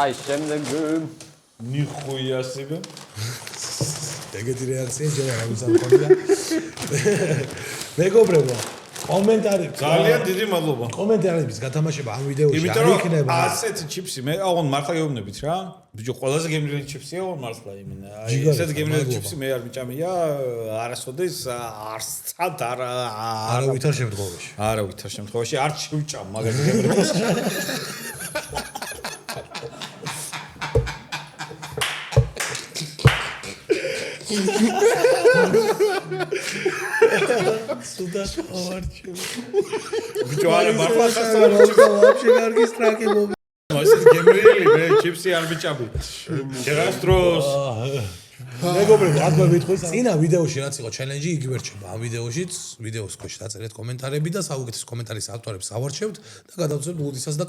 აი შემდეგ ნიხუია სიბე ეგეთი რეაქცია ჯერ არ გამოსახულია მეგობრებო კომენტარები ძალიან დიდი მადლობა კომენტარების გათამაშება ამ ვიდეოში არ იქნება ასეთი ჩიპსი მე აღონ მართლა გეუბნებით რა ბიჭო ყველაზე გემრიელი ჩიპსია აღონ მართლა იმენა აი ესეთი გემრიელი ჩიპსი მე არ მიჭამია არასოდეს არცად არავითარ შემთხვევაში არავითარ შემთხვევაში არ შევჭამ მაგას გემრიელს სუდა ხავარჩი ბიჭო არა მართლა вообще კარგი სტრაკი მომი ასეთ გემრიელი მე ჩიპსი არ მიჭამი შეგასტროს მეგობრებო აბა მითხოს წინა ვიდეოში რაც იყო ჩელენჯი იგივე რჩება ამ ვიდეოშიც ვიდეოს ქვეშ დაწერეთ კომენტარები და საუკეთესო კომენტარის ავტორებს ავარჩევთ და გადავწევთ ლუდისას და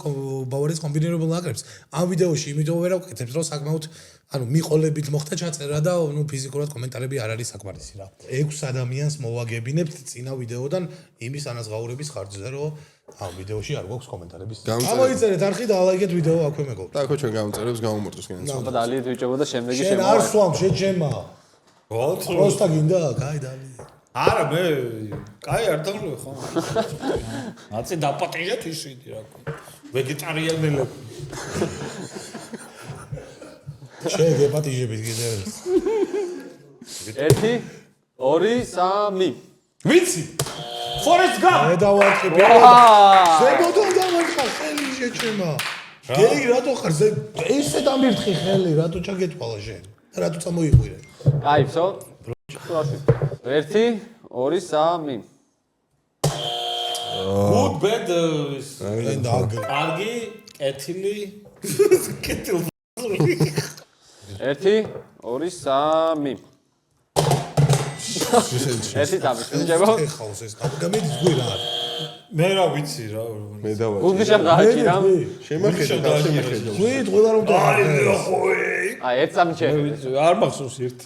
ბავარიის კომბინირებულ ნაკრებს ამ ვიდეოში იმიტომ ვერ ავკეთებთ რომ საკმაოდ ანუ მიყოლებით მოხდა ჩაწერა და ნუ ფიზიკურად კომენტარები არ არის საკმარისი რა 6 ადამიანს მოვაგებინებთ წინა ვიდეოდან იმის ანაზღაურების ხარჯზე რომ ამ ვიდეოში არ გვაქვს კომენტარების გამოიწერეთ არხი და ალაიქეთ ვიდეო აქვე მეგობრებო და ხო ჩვენ გამწერებს გამომორწოს კენს აბა დალიეთ ვიჭებო და შემდეგი შენ არ სვამ შეჩემა ვალთ პროსტა გინდა კაი დალი არა მე კაი არ დავлю ხო აცი დაპატიჟეთ ისეთი რა ვეგეტარიანელები შენ გეპატიჟებით კიდე 1 2 3 ვიცი Forest Gump მე დავარტყი ვაა ზებოდო დავარტყა ხელი შეჩემა გეი რატო ხარ ზე ესე დამირთხი ხელი რატო ჩაგეთვალა შენ რატო წამოიყვირე აი всё 1 2 3 Good bad კარგი კეთილი კეთილი 1 2 3 ერთი წამი შეჯებო ეხავს ეს გამიდის გვირა მე რა ვიცი რა მე დავაჭი გულგიშამ გააჭირა შემახედა შემახედა გვით ყველა რომ აი ერთ წამი შეხედე არ მახსოვს ერთი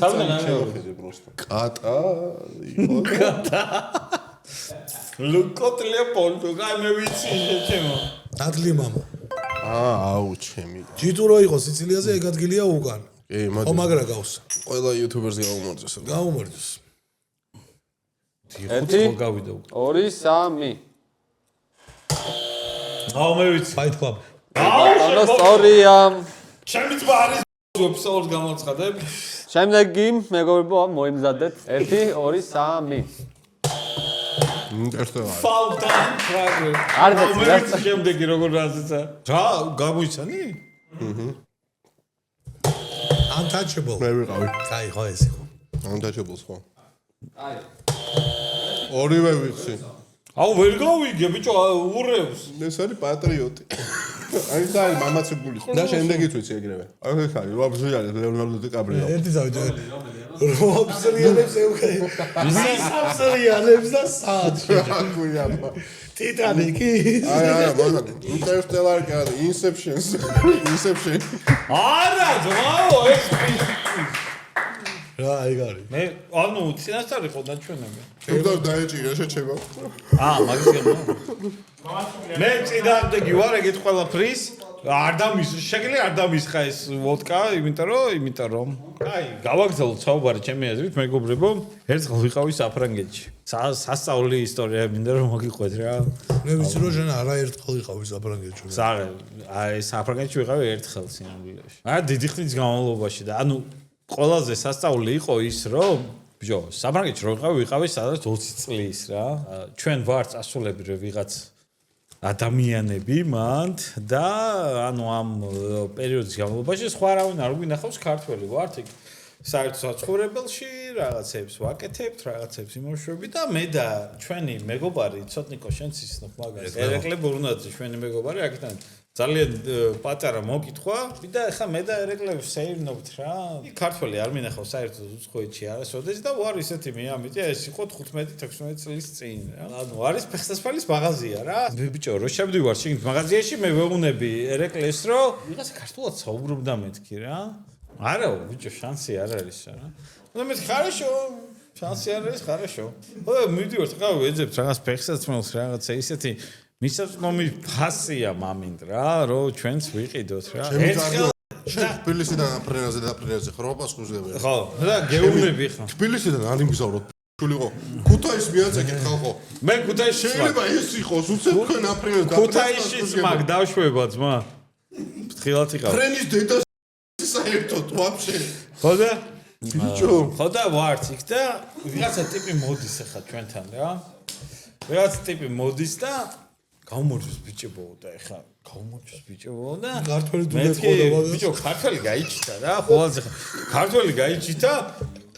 შემახედე პროსტა კატა იყო ლუკოთ ლეოპოლდო გაი მე ვიცი შეჩემო დადლი მამა აუ ჩემი ჯიტურო იყო სიცილიაზე ეგ ადგილია უკან კი ხო მაგრა გავს ყველა იუთუბერს გამომორწოს გაუმორჯოს 1 გავიდა 2 3 აუ მე ვიცი Fight Club ანუ სწორია ჩემი თვა არის ეპიზოდს გამოცხადებ შემდეგი მეგობრებო მოიმზადეთ 1 2 3 ერთო ფაუტან ფრაგმენტ არ მეცი შემდეგი როგორ რაზეცა რა გამოიცანი Untouchable მე ვიყავი კაი ხო ეს იყო Untouchables ხო აი ორივე ვიცი აუ ვერ გავიგე ბიჭო ურევს ეს არის პატრიოტი აი და მამაცებული და შემდეგიც ვიცი ეგრევე. აი ხარი ვაბზიალე ლეონარდო დიკაპრიო. ერთი დავით რობსრიალებს ევქე ვისამსრიალებს და საათში გუიაბა. ტიტანიკი აი მაგა ინტერსტელარ კარ ინსეფშენს ინსეფშენ. არა ძმაო ეს რა ეგარი მე ანუ წინასწარი ხო დაჩვენები თუნდაც დაეჭირა შეჩება. მაგის გამო მე წინააღმდეგი ვარ ეგეთ ყველაფრის არ დამის შეგიძლია არ დამისხა ეს ვოდკა იმიტომ რომ აი გავაგზავნოთ საუბარი ჩემი აზრით მეგობრებო ერთხელ ვიყავი საფრანგეთში სასწაული ისტორია მინდა რომ მოგიყვეთ რა მე ვიცი რომ ჟენ არაერთხელ ვიყავი საფრანგეთში აი საფრანგეთში ვიყავი ერთხელ სინამდვილეში არა დიდი ხნის განმავლობაში და ანუ ყველაზე სასწაული იყო ის რომ ბიჭო საფრანგეთში რო ვიყავი სადაც 20 წლის რა ჩვენ ვართ წასულები რომ ვიღაც ადამიანები მანდ და ანუ ამ პერიოდის განმავლობაში სხვა არავინ არ გვინახავს ქართველი ვართ იქ საერთო საცხოვრებელში რაღაცებს ვაკეთებთ რაღაცებს იმოშვები და მე და ჩვენი მეგობარი ცოტნიკო შენც ისნო მაგას ერეკლე ბურუნაძე ჩვენი მეგობარი აქედან ძალიან პატარა მოკითხვა და ეხა მე და ერეკლე ვსეირნობთ რა ქართველი არ მინახავს საერთოდ უცხოეთში არასოდეს და ვარ ისეთი მეამიტი ეს იყო 15-16 წლის წინ რა ანუ არის ფეხსაცმლის მაღაზია რა მე ბიჭო რო შევდივარ შიგნით მაღაზიაში მე ვეუბნები ერეკლეს რომ ვიღაცა ქართულად საუბრობდა მეთქი რა არა ბიჭო შანსი არ არის რა და მე ხარაშო შანსი არ არის ხარაშო მივდივართ ხა ვეძებთ რაღაც ფეხსაცმელს რაღაცა ისეთი მისაწვდომი ფასია მამინდ რა რომ ჩვენც ვიყიდოთ რა ერთხელ თბილისიდან აფრენაზე და აფრენაზე ხრობას ხუზებია ხო და გეუბნები ხა თბილისიდან არ იმგზავროთ შულიყო ქუთაისს მიაწეკეთ ხალხო მე ქუთაისში შეიძლება ეს იყოს უცებ თქვენ აფრენაზე ქუთაისშიც მაგ დავშვება ძმა ფრთხილად იყავ ფრენის დედა საერთოდ ვაფშე ხო და ბიჭო ხო და ვართ იქ და ვიღაცა ტიპი მოდის ახლა ჩვენთან რა ვიღაცა ტიპი მოდის და გამომორჩოს ბიჭებო და ეხა გამომორჩოს ბიჭებო და ქართველი დულეთ ხო და ბიჭო ქართველი გაიჩიტა რა ხოლმე ქართველი გაიჩიტა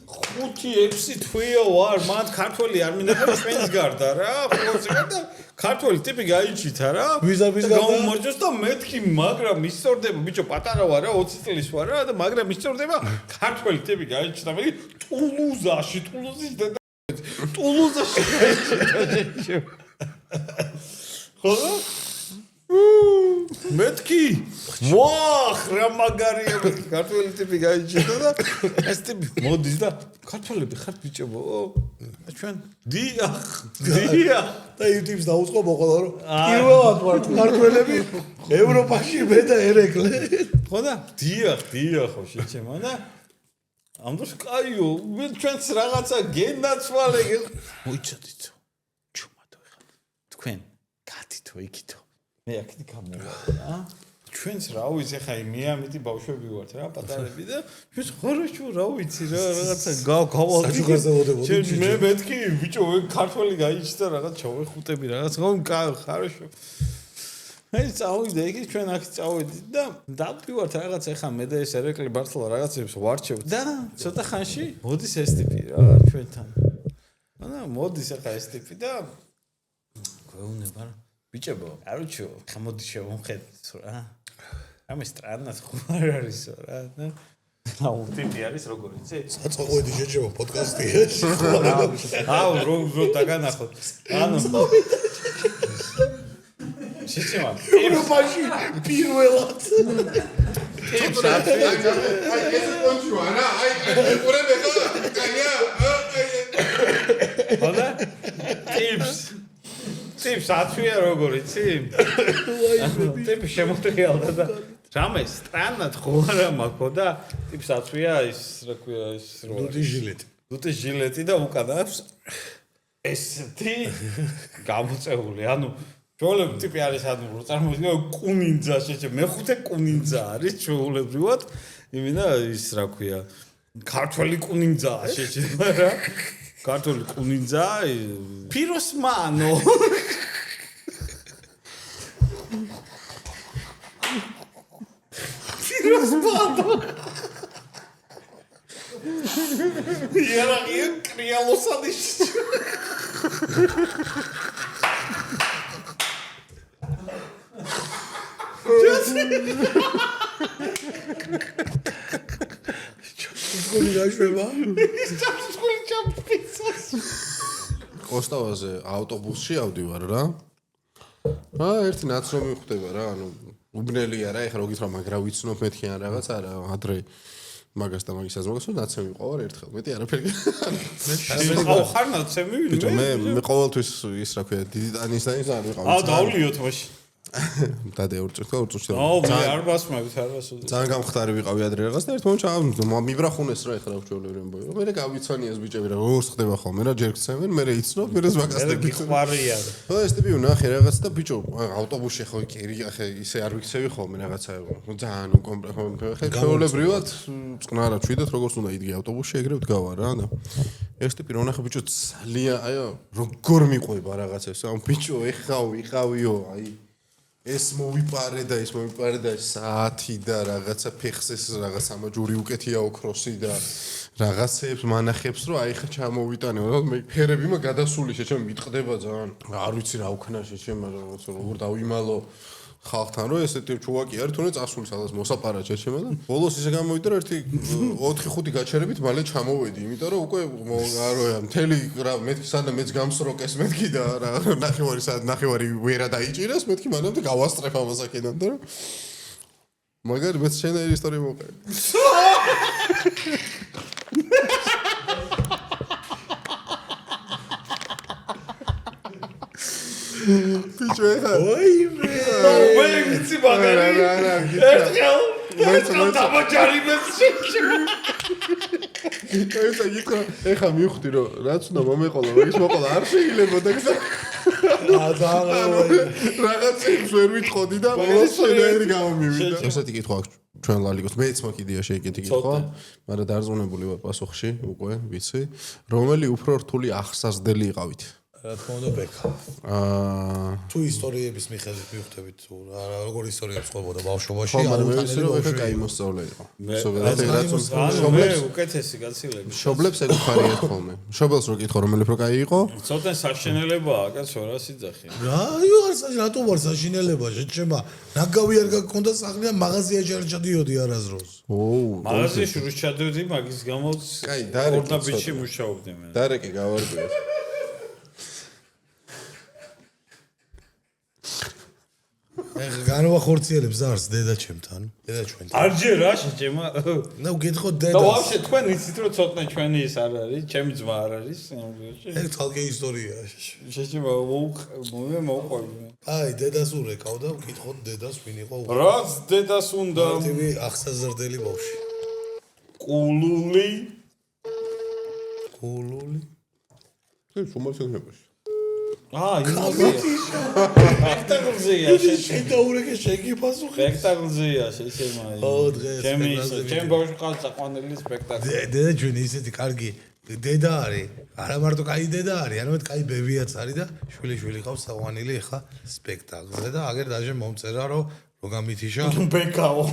5-6 თვეა ვარ მან ქართველი არ მინახავს ჩვენს გარდა რა ხოლმე და ქართველი ტიპი გაიჩიტა რა გამომორჩოს და მეთქი მაგრამ ისწორდება ბიჭო პატარა ვარ რა 20 წლის ვარ რა და მაგრამ ისწორდება ქართველი ტიპი გაიჩიტა მე ტულუზაში გაიჩიტა ხო მეთქი ვახ რა მაგარია ქართველი ტიპი გაიჩიტა და ეს ტიპი მოდის და ქართველები ხართ ბიჭებო ჩვენ დიახ და YouTube-ს დაუწყო მოყოლა რომ პირველად ვართ ქართველები ევროპაში მე და ერეკლე ხო და დიახ ხო შეჩემა და ამ დროს კაიო მე ჩვენც რაღაცა გენდაცვალე მოიცოდით ჩუმადო ხა თქვენ გათითო იქითო მე აქეთ გამოვარ რა ჩვენც რა ვიცი ხა მეამიტი ბავშვები ვართ რა პატარები და ჩვენც ხარაშო რა ვიცი რა რაღაცა გავალდი მე მეთქი ბიჭო ქართველი გაიჩიტა რაღაც ჩავეხუტები რაღაც ხარაშო მე წავიდე იქ ჩვენ აქ წავედით და დავდივართ რაღაც ახლა მე და ეს ერეკლი ბართლა რაღაცებს ვარჩევ და ცოტა ხანში მოდის ეს ტიპი რა ჩვენთან და მოდის ახლა ეს ტიპი და გვეუბნება რა ბიჭებო არ უჩვო ხა მოდი შევამხედოთ რა ამე სტრანად ხო არ არისო რა და ტიპი არის როგორ იცი საწყოედი შეჭება პოდკასტი აუ რო დაგანახოთ ანუ შეჩემა ევროპაში პირველად აი ეს კონჩუ არა აი ყურები ხა კაია ხოდა ტიპს ათვია როგორ იცი ტიპი შემოტრიალდა და რამე სტრანად ხო არა მაქო და ტიპს ათვია ის რა ქვია ის დუტი ჟილეტი და უკანა აქვს ესეთი გამოწეული ანუ ჩვეულებრივ ტიპი არის ანუ რო წარმოიდგინე კუნინძა შეჭე მეხუთე კუნინძა არის ჩვეულებრივად იმენა ის რა ქვია ქართველი კუნინძა შეჭე რა ქართული კუნინძა პიროსმანო იარაღი კრიალოსადის გული გაშვება? კოსტავაზე ავტობუსში ავდივარ რა. ერთი ნაცნობი ხდება რა, ანუ უბნელია რა, ეხლა როგით რა მაგრა ვიცნობ მეთქი ან რაღაც არა, ადრე მაგას და მაგისას მოგასო ნაცემი ყავარ ერთხელ, მეტი არაფერი. ხავ ხარ ნაცემი? ბიჭო მე ყოველთვის ის რა ქვია, დიდი ტანისანის არ ვიყავ. დავლიოთ მაშინ. დადე ორწუთი. მე არ ვასმევთ, არ ვასუდი. ძალიან გამხდარი ვიყავი ადრე რაღაც და ერთ მომენტში მიბრახუნეს რა ეხლა ვჩვეულებრი ამბავი. მე გავიცვანიეს ბიჭები რა ორს ხდება ხოლმე რა ჯერ გცემენ, მე იცნობ, მე ზვაკასტები. გიყვარია. ეს ტიპი ვნახე რაღაც და ბიჭო ავტობუსში ხო კერი ახე ისე არ ვიქცევი ხოლმე რაღაცა ძალიან ხე ჩვეულებრივად წყნარად ვშვიდოთ როგორც უნდა იდგე ავტობუსში ეგრე ვდგავარ რა და ეს ტიპი რო ვნახე ბიჭო ძალიან აი როგორ მიყვება რაღაცებს ამ ბიჭო ეხა ვიყავიო აი ეს მოვიპარე და საათი და რაღაცა ფეხსეს რაღაც ამაჯური უკეთია ოქროსი და რაღაცებს მანახებს რომ აი ხა ჩამოვიტანე რა მე ფერები მაგ გადასული შეჩემ მიტყდება ძალიან არ ვიცი რა უქნა შეჩემ რაღაც როგორ დავიმალო ხალხთან რომ ესეთი ჩუვაკი არის თუნდაც წასული სადაც მოსაპარა შეჩემა და ბოლოს ისე გამოვიდა რომ ერთი 4-5 გაჩერებით მალე ჩამოვედი იმიტომ რომ უკვე აროა მთელი რა მეთქი სანამ მეც გამსროკეს მეთქი და რა ნახევარი ვერა დაიჭირეს მეთქი მანამდე გავასწრებ ამას აქედან და მაგარი მეც შენერი ისტორია მოყევი ბიჭო ეხა ოიმე მე ვიცი მაგარი. ერთხელ დამაჯარი მეცი. ეს იგიქა ეხა მივხვდი რომ რაც უნდა მომეყოლა მაგის მოყოლა არ შეიძლება და რაღაცებს ვერ ვიტყოდი და ბოლოს შენერი გამომივიდა ესეთი კითხვა აქვს ჩვენ ლალიგოს მეც მაქვს იდეა შეიკეთი კითხვა მაგრამ დარწმუნებული ვარ პასუხში უკვე ვიცი რომელი უფრო რთული ახსასდელი იყავით რა თქმა უნდა ბექა თუ ისტორიების მიხედვით მივხვდებით თუ როგორ ისტორიებს ყოფოდა ბავშვობაში მაგრამ მე ვიცი რომ ეხა კაი მოსწავლე იყო მე უკეთესი გაცილები. შობლებს ეკითხარიათ ხოლმე შობელს რო კითხო რომელი უფრო კაი იყო ცოტა საშინელებაა კაცო რა სიძახი. რაიო რატო ვარ საშინელება შეჩემა ნაგავი არ გქონდა სახლი და მაღაზიაში არ ჩადიოდი არასდროს მაღაზიაში რო ჩადიოდი მაგის გამო კაი დარეკი ორ და ბიჭი მუშაობდნენ მე. დარეკი გავარკვიეთ ეხლა განვახორციელებს არს დედა ჩემთან დედა ჩვენთან არ ჯერა შეჭემა. ნუ გითხო და დედას ვაფშე თქვენ იცით რომ ცოტა ჩვენი ის არ არის, ჩემი ძმა არ არის. ეგ თალკე ისტორიაა შეჭემა მე მოყვები. აი დედას ურეკავ და ვკითხოთ დედას ვინ იყო რაც დედას უნდა ტივი ახსაზრდელი ბავში ყულული ეს უმოჩენებაში იმაზეა. სპექტაკლზეა შედაურეკე შეგი პასუხი სპექტაკლზეა შეჭემა. დღეს ჩემ ბავშვი ყავს საყვანელი სპექტაკლი. დედა ჩვენი ისეთი კარგი დედა არის არა მარტო კაი დედა არის არამედ კაი ბებიაც არის და შვილი ყავს საყვანილი ეხა სპექტაკლზე და აგერ დაჟე მომწერა რომ რო გამითიშა ბეკაო.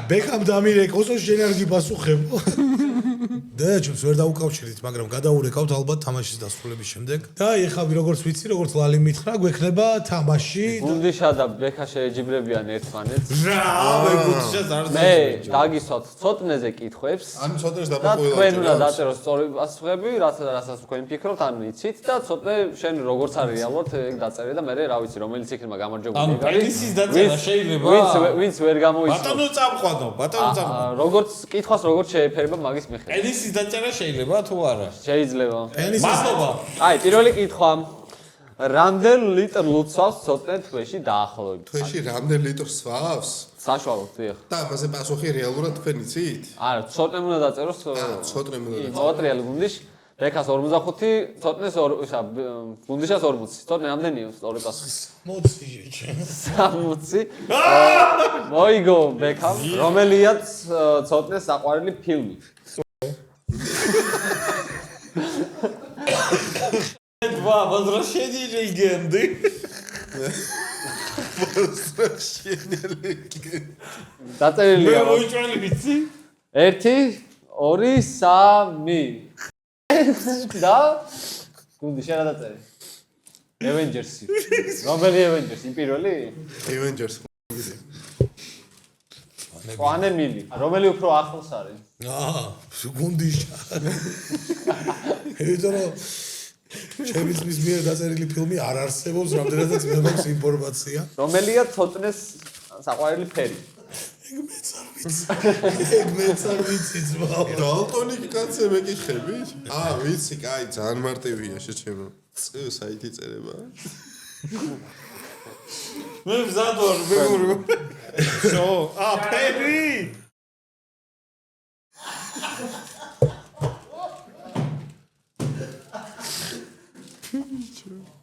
ბეკამ დამირეკოსო შენ არ გიპასუხებო და ჩემს ვერ დაუკავშირით მაგრამ გადაურეკავთ ალბათ თამაშის დასრულების შემდეგ და ეხავი როგორც ვიცი როგორც ლალი მითხრა გვექნება თამაში გუნდიშა და ბექა შეეჯიბრებიან ერთმანეთს რა მე გუჩეს არ მე დაგისვათ ცოტნეზე კითხვებს ანუ ცოტნეს და თქვენ უნდა დაწეროთ სწორი პასუხები რასაც თქვენ ფიქრობთ ან იცით და ცოტნე შენ როგორც არის რეალურად ეგ დაწერე და მე რა ვიცი რომელიც იქნება გამარჯვებული არის ის დაწერა შეიძლება ვინც ვერ გამოიცნობს ბატონო წამყვანო როგორც კითხვას როგორც შეეფერება მაგის მიხედვით პენისის დაწერა შეიძლება თუ არა შეიძლება მადლობა აი პირველი კითხვა რამდენ ლიტრ ლუცავს ცოტნე თვეში დაახლოებით თვეში რამდენ ლიტრს სვავს საშუალოდ დიახ და ამაზე პასუხი რეალურად თქვენ იცით არა ცოტნე უნდა დაწეროს ცოტნე უნდა მოატრიალ გუნდიშ ბექას 45 ცოტნეს ისა გუნდიშას 40 ცოტნე რამდენია სწორი პასუხი 60 მოიგო ბექამ რომელია ცოტნეს საყვარელი ფილმი два возвращение легенды დაწერილია მე მოიჭრელი ვიცი 1 2 3 და გუნდი შენ რა დაწერე Avengers-ი. რომელი Avengers? იმ პირველი? Avengers. ყანემილი. რომელი უფრო ახლოს არის? გუნდიშა. ეთო ჩემის მიერ დაწერილი ფილმი არ არსებობს, რამდენადაც მე მაქვს ინფორმაცია. რომელია ცოტნეს საყვარელი ფერი? ეგ მეც არ ვიცი ძმაო. დალტონიკი კაცზე მეკითხები? ვიცი, კაი, ძალიან მარტივია შეჩემო. საითი წერება? მე მზად ვარ, მეგობრებო. შო, ფერი!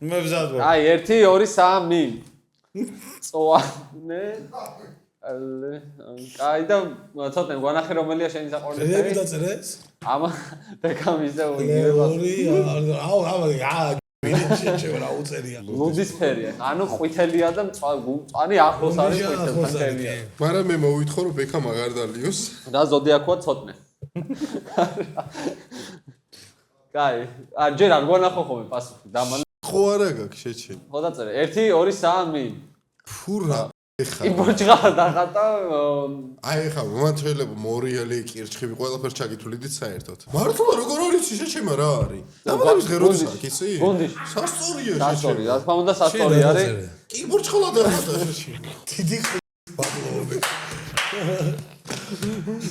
მე მზად ვარ. აი 1 2 3 წოანე კაი და ცოტნე გვანახე რომელია შენი საყვარელი ფერები ფერი? დაწერეს? ამა ბეკამის და ლუდის ფერია. ანუ ყვითელია და მწვანე ახლოს არის ყვითელთან ფერია. მაგრამ მე მოვითხოვ რომ ბექამ აღარ დალიოს. და ზოდიაქოა ცოტნე. კაი, ჯერ არ გვანახო ხოლმე პასუხი. დამალე. ხო არა გაქვს შეჩე. ხო დაწერე. 1 2 3 ფურა ეხა. იბოჭღა დახატა. აი ეხა მომანთრელებ მორიალი კირჩხები ყველაფერს ჩაგითვლიდით საერთოდ. მართლა როგორ არის შეჩემა რა არის? დამალების ღეროც აქვს იცი? გუნდიში. სასწორია სასწორი, რა თქმა უნდა სასწორი არის. კიბორჩხლა დახატა შეჩე. დიდი ბაბლოვი.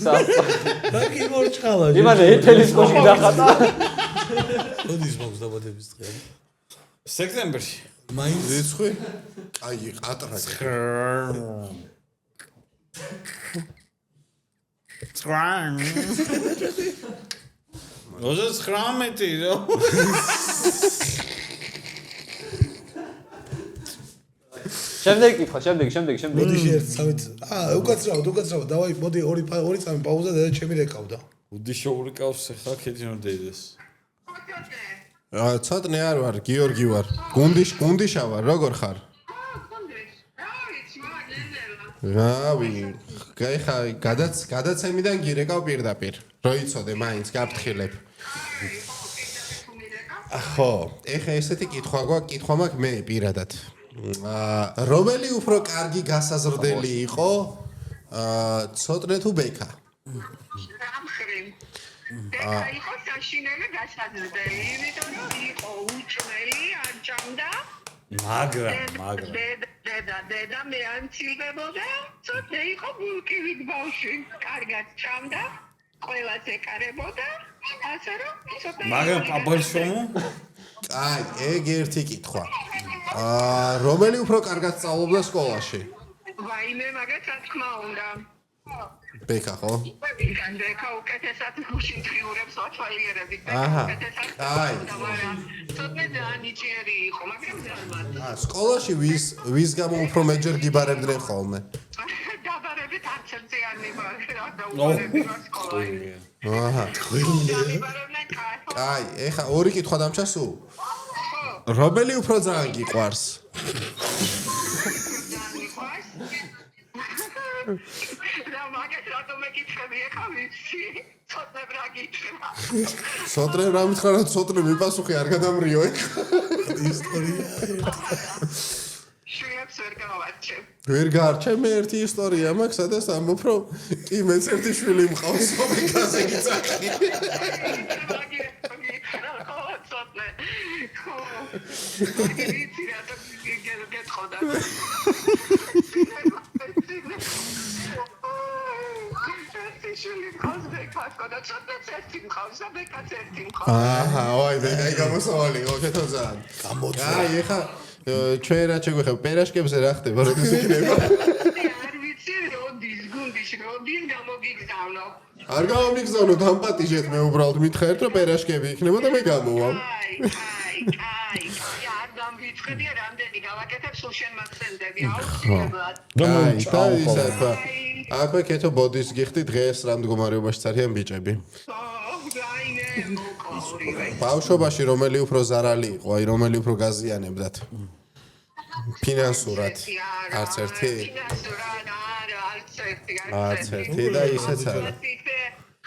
სასწორი. რა კიბორჩხალა? იმანე ეთელის კოშკი დახატა. როდის მოხდა დაბადების დღე? სექტემბერში. მაინც რიცხვი? აი ყატრაკი. ცხრან. 39 რო. შემდეგი კითხვა, შემდეგი. მოდი ერთ-სამით. უკაცრავად, დავაი, მოდი 2-3 პაუზა და ჩემი რეკავდა. უდიშოური კავს ახლა ქეჯნო დედეს. ცოტნე არ ვარ, გიორგი ვარ. გუნდიშა ვარ, როგორ ხარ? რავი, ხა გადაცემიდან გირეკავ პირდაპირ. როიცოდე მაინც გაფრთხილებ. ხო, ეხა ესეთი კითხვა მაქვს მე პირადად. რომელი უფრო კარგი გასაზრდელი იყო? ცოტნე თუ ბექა? ბექა იყო საშინელი გასაზრდელი, იმიტომ რომ იყო უჭმელი, არ ჭამდა. მაგრამ დედა მე ანცილდებოდა, ცოტნე იყო ბულკივით ბავშვი, კარგად ჭამდა, ყველას ეკარებოდა, ასე რომ ცოტნე. მაგრამ პაპალშომო? აი, ეგ ერთი კითხვა. რომელი უფრო კარგად სწავლობდა სკოლაში? ვაიმე, მაგათ რა თქმა უნდა. ბექა ხო? ბექა უკეთესად გუშინთრიურებს ვათვალიერებით. აი. ცოტნე დაანიჭიერი იყო, მაგრამ ძალიან. სკოლაში ვის გამო უფრო მეჯერ გიბარებდნენ ხოლმე? დაბარებით არც ერთი არ მიბარებდა და უყურებდი სკოლაში. აი, ეხა ორი კითხვა დამჭა სულ. რომელი უფრო ძალიან გიყვარს? და მაგათ რატომ მეკითხები ახლა ვიცი? ცოტნე რა გითხრა. ცოტნე რა მითხრა, რა ცოტნე მიპასუხე არ გადამრიო ეხა. ისტორია. შუებს ვერ გავარჩე. ვერ გაარჩე მე ერთი ისტორია მაქვს, სადაც ამბობ რომ კი მეც ერთი შვილი მყავს, ომეგაზე გიწახი. ვაი, მე გამოსავალი, ოკეთო ძალიან. აი, ეხა ჩვენ რა შეგვეხება, პერაშკებზე რა ხდება, როდის იქნება? არ ვიცი, როდის გუნდიში, როდის გამოგიგზავნო. არ გამომიგზავნოთ, ამ პატიჟეთ მე უბრალოდ მითხარით, რომ პერაშკები იქნება და მე გამოვამ. აი, არ დამვიწყდი, რამდენი გავაკეთებ, სულ შენ მაგსენდები, აუცილებლად. აქვე კეთო ბოდის გიხდი დღეს რა მდგომარეობაში არიან ბიჭები. ბავშვობაში რომელი უფრო ზარალი იყო, აი რომელი უფრო გაზიანებდათ? ფინანსურად არც ერთი? ფინანსურად არც ერთი. არც ერთი და ისეც არა.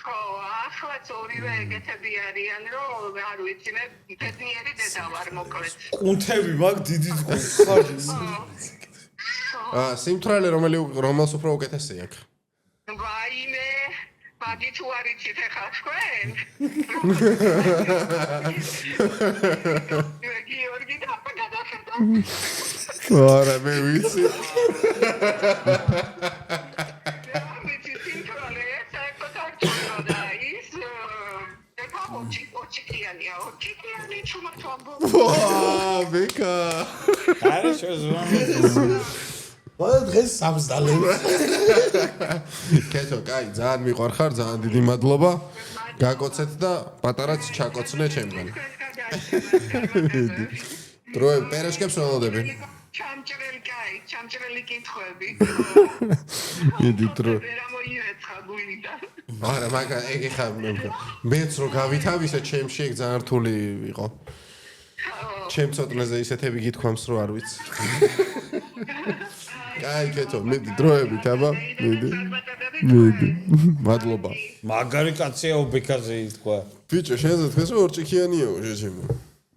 ხო, ახლა კაცმაც ორივე ეგეთები არიან, რომ არ ვიცი, მე ბედნიერი დედა ვარ მოკლედ. კუნთები მაგ დიდი ხარ. სიმთვრალე რომელს უფრო უკეთესი აქვს? ვაიმე, მაგი თუ არ იცით ახლა თქვენ? გიორგი და გადახედა. არა, მე ვიცი. ბეკა. არა შეზვამი. ყველა დღეს სამს დალევ. კეთო, კაი, ძალიან მიყვარხარ, ძალიან დიდი მადლობა. გაკოცეთ და პატარაც ჩაკოცნე ჩემგან. დროები პერეშკებს ველოდები. ჩამჭრელი კითხვები. მიდი დრო. ვერა მოიეცხა გვინდა. არა, მაგა ეგ ხა მეც რო გავითავ ისე ჩემში ეგ ძალიან რთული იყო. ჩემ ცოტნეზე ისეთები გითქვამს რო არ ვიცი. კაი, კეთო, მიდი დროებით, აბა, მიდი. მადლობა. მაგარი კაცია უბეკაზე ითქვა. ბიჭო, შენზე თქვენს რომ ორჭიქიანიაო, შეჩემო.